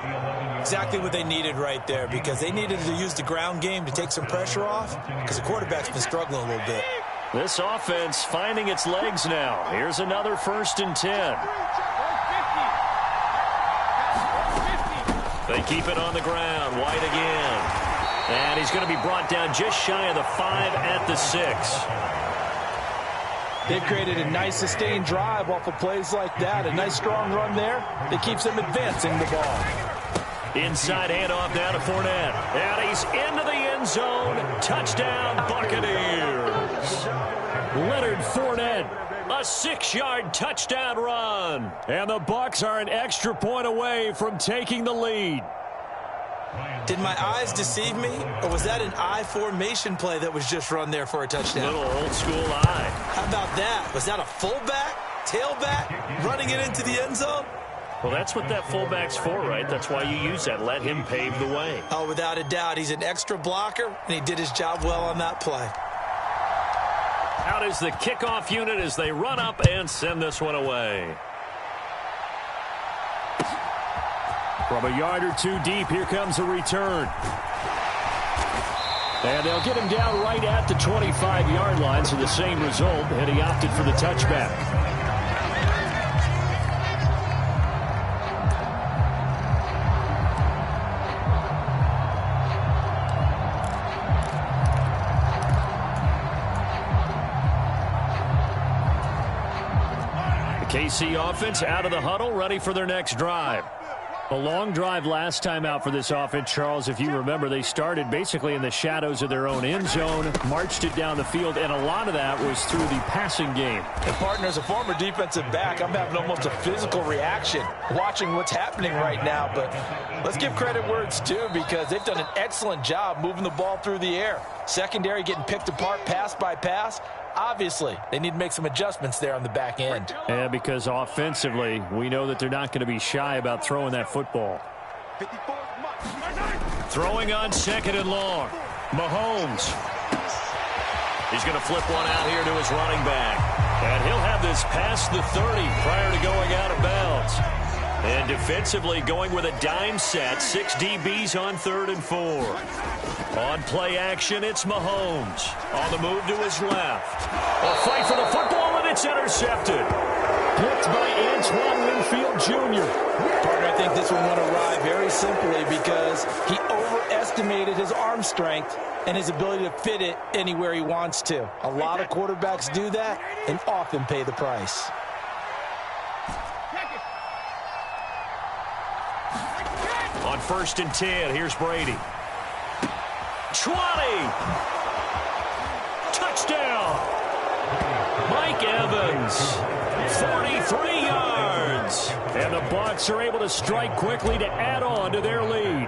Speaker 4: Exactly what they needed right there, because they needed to use the ground game to take some pressure off, because the quarterback's been struggling a little bit.
Speaker 3: This offense finding its legs now. Here's another 1st and 10. They keep it on the ground. White again. And he's going to be brought down just shy of the 5 at the 6.
Speaker 5: They've created a nice sustained drive off of plays like that. A nice strong run there that keeps them advancing the ball.
Speaker 3: Inside handoff down to Fournette. And he's into the end zone. Touchdown, Buccaneers.
Speaker 2: Leonard Fournette.
Speaker 3: A 6-yard touchdown run.
Speaker 2: And the Bucs are an extra point away from taking the lead.
Speaker 4: Did my eyes deceive me, or was that an I formation play that was just run there for a touchdown?
Speaker 3: Little old school eye.
Speaker 4: How about that? Was that a fullback, tailback, running it into the end zone?
Speaker 3: Well, that's what that fullback's for, right? That's why you use that. Let him pave the way.
Speaker 4: Oh, without a doubt. He's an extra blocker, and he did his job well on that play.
Speaker 3: Out is the kickoff unit as they run up and send this one away.
Speaker 2: From a yard or two deep, here comes a return. And they'll get him down right at the 25-yard line, so the same result, and he opted for the touchback. The KC offense out of the huddle, ready for their next drive. A long drive last time out for this offense, Charles. If you remember, they started basically in the shadows of their own end zone, marched it down the field, and a lot of that was through the passing game.
Speaker 5: And, partner, as a former defensive back, I'm having almost a physical reaction watching what's happening right now. But let's give credit where it's due, because they've done an excellent job moving the ball through the air. Secondary getting picked apart pass by pass. Obviously, they need to make some adjustments there on the back end.
Speaker 2: Yeah, because offensively, we know that they're not going to be shy about throwing that football.
Speaker 3: Throwing on 2nd and long. Mahomes. He's going to flip one out here to his running back. And he'll have this past the 30 prior to going out of bounds. And defensively going with a dime set. 6 DBs on 3rd and 4. On play action, it's Mahomes. On the move to his left. A fight for the football, and it's intercepted.
Speaker 2: Picked by Antoine Winfield Jr.
Speaker 5: Partner, I think this one went awry very simply because he overestimated his arm strength and his ability to fit it anywhere he wants to. A lot of quarterbacks do that and often pay the price.
Speaker 3: On 1st and 10, here's Brady. 20. Touchdown. Mike Evans. 43 yards.
Speaker 2: And the Bucs are able to strike quickly to add on to their lead.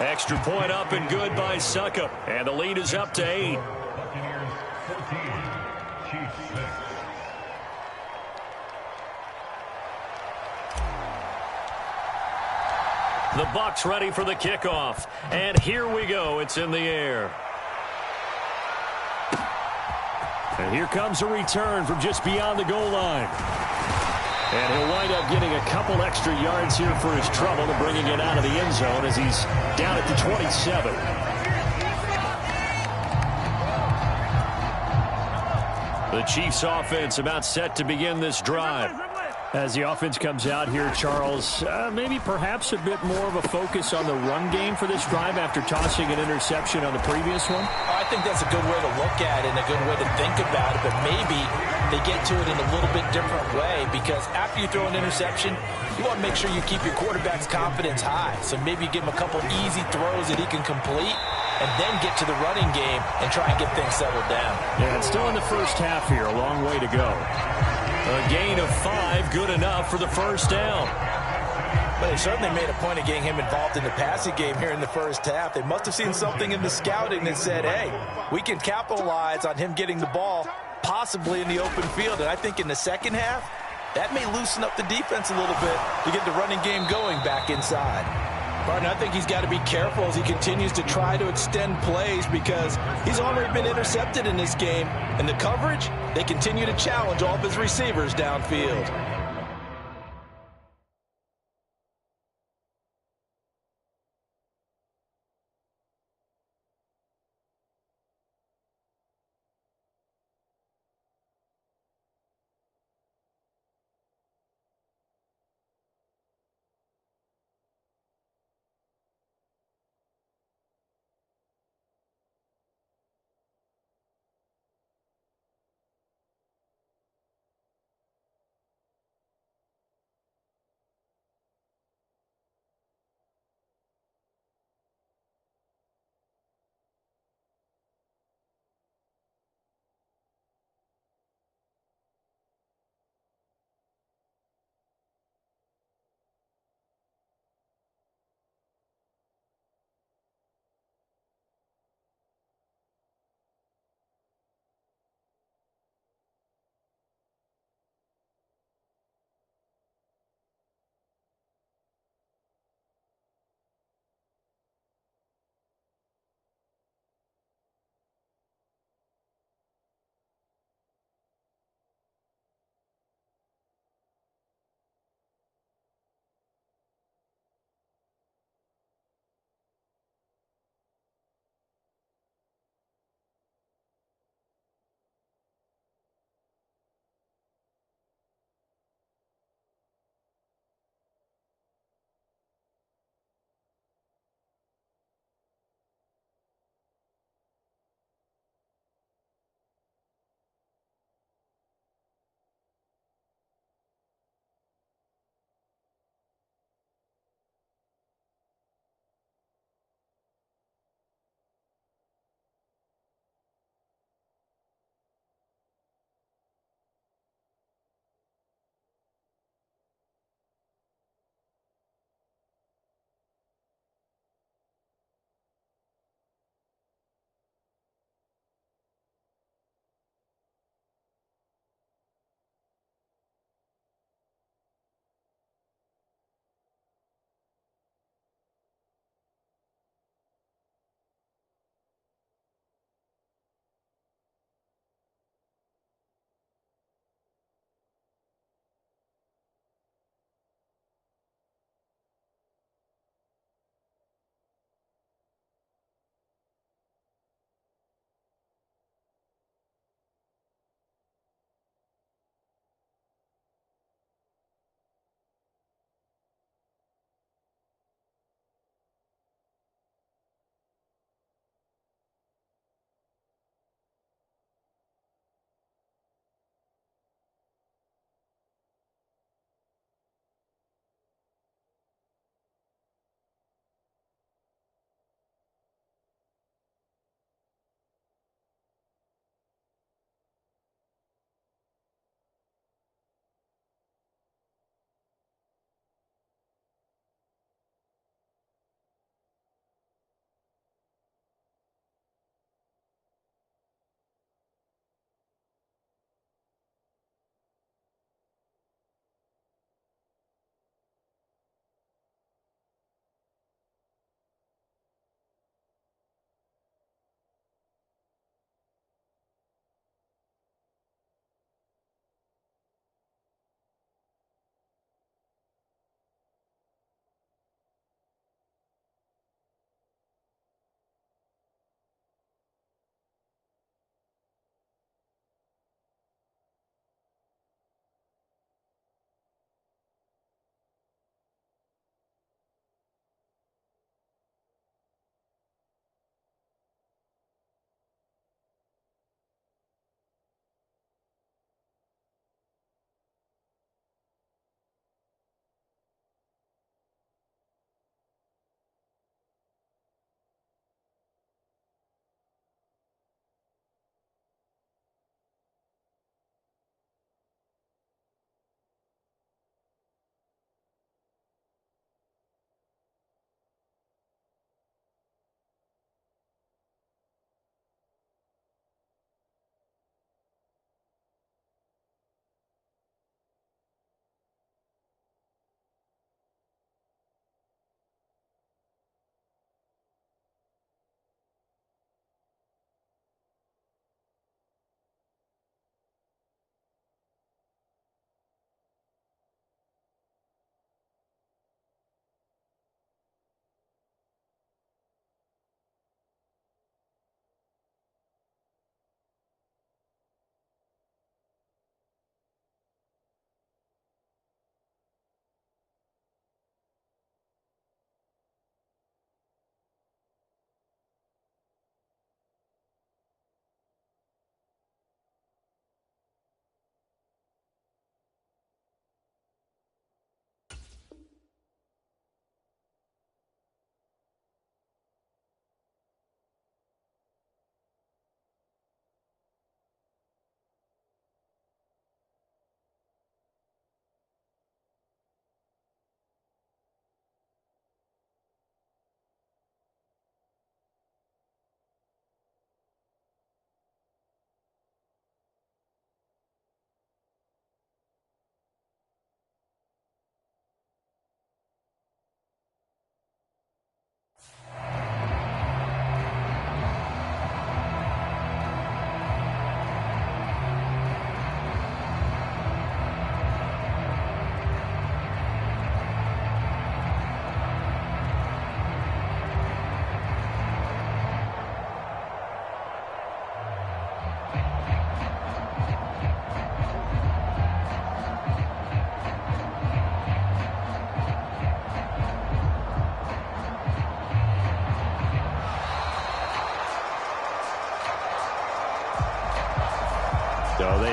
Speaker 3: Extra point up and good by Suckup. And the lead is up to 8. The Bucs ready for the kickoff. And here we go. It's in the air. And here comes a return from just beyond the goal line. And he'll wind up getting a couple extra yards here for his trouble and bringing it out of the end zone as he's down at the 27. The Chiefs offense about set to begin this drive.
Speaker 2: As the offense comes out here, Charles, maybe perhaps a bit more of a focus on the run game for this drive after tossing an interception on the previous one?
Speaker 5: I think that's a good way to look at it and a good way to think about it, but maybe they get to it in a little bit different way because after you throw an interception, you want to make sure you keep your quarterback's confidence high. So maybe you give him a couple easy throws that he can complete and then get to the running game and try and get things settled down.
Speaker 2: Yeah, it's still in the first half here. A long way to go.
Speaker 3: A gain of 5, good enough for the first down.
Speaker 5: But they certainly made a point of getting him involved in the passing game here in the first half. They must have seen something in the scouting that said, hey, we can capitalize on him getting the ball possibly in the open field. And I think in the second half, that may loosen up the defense a little bit to get the running game going back inside. Partner, I think he's got to be careful as he continues to try to extend plays because he's already been intercepted in this game. And the coverage, they continue to challenge all of his receivers downfield.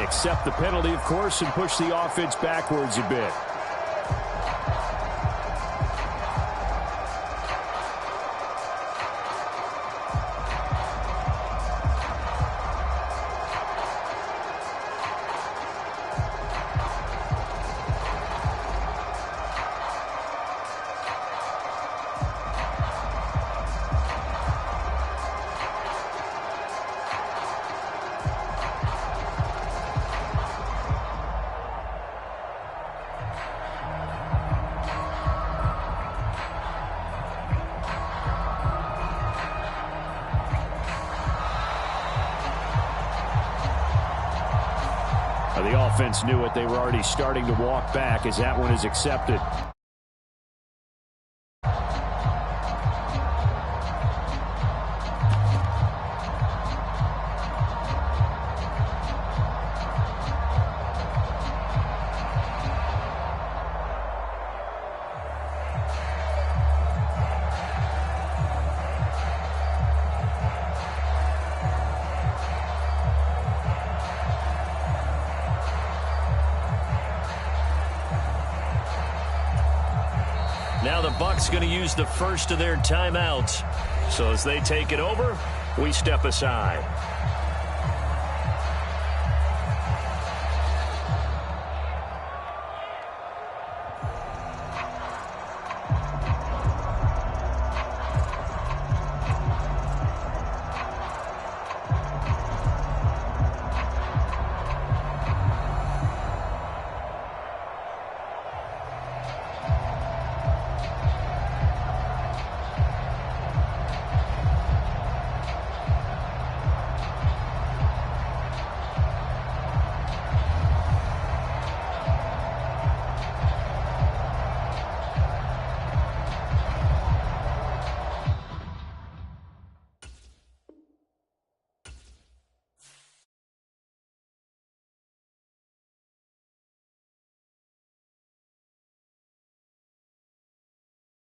Speaker 2: accept the penalty, of course, and push the offense backwards a bit. The offense knew it. They were already starting to walk back as that one is accepted.
Speaker 3: Now the Bucs going to use the first of their timeouts. So as they take it over, we step aside.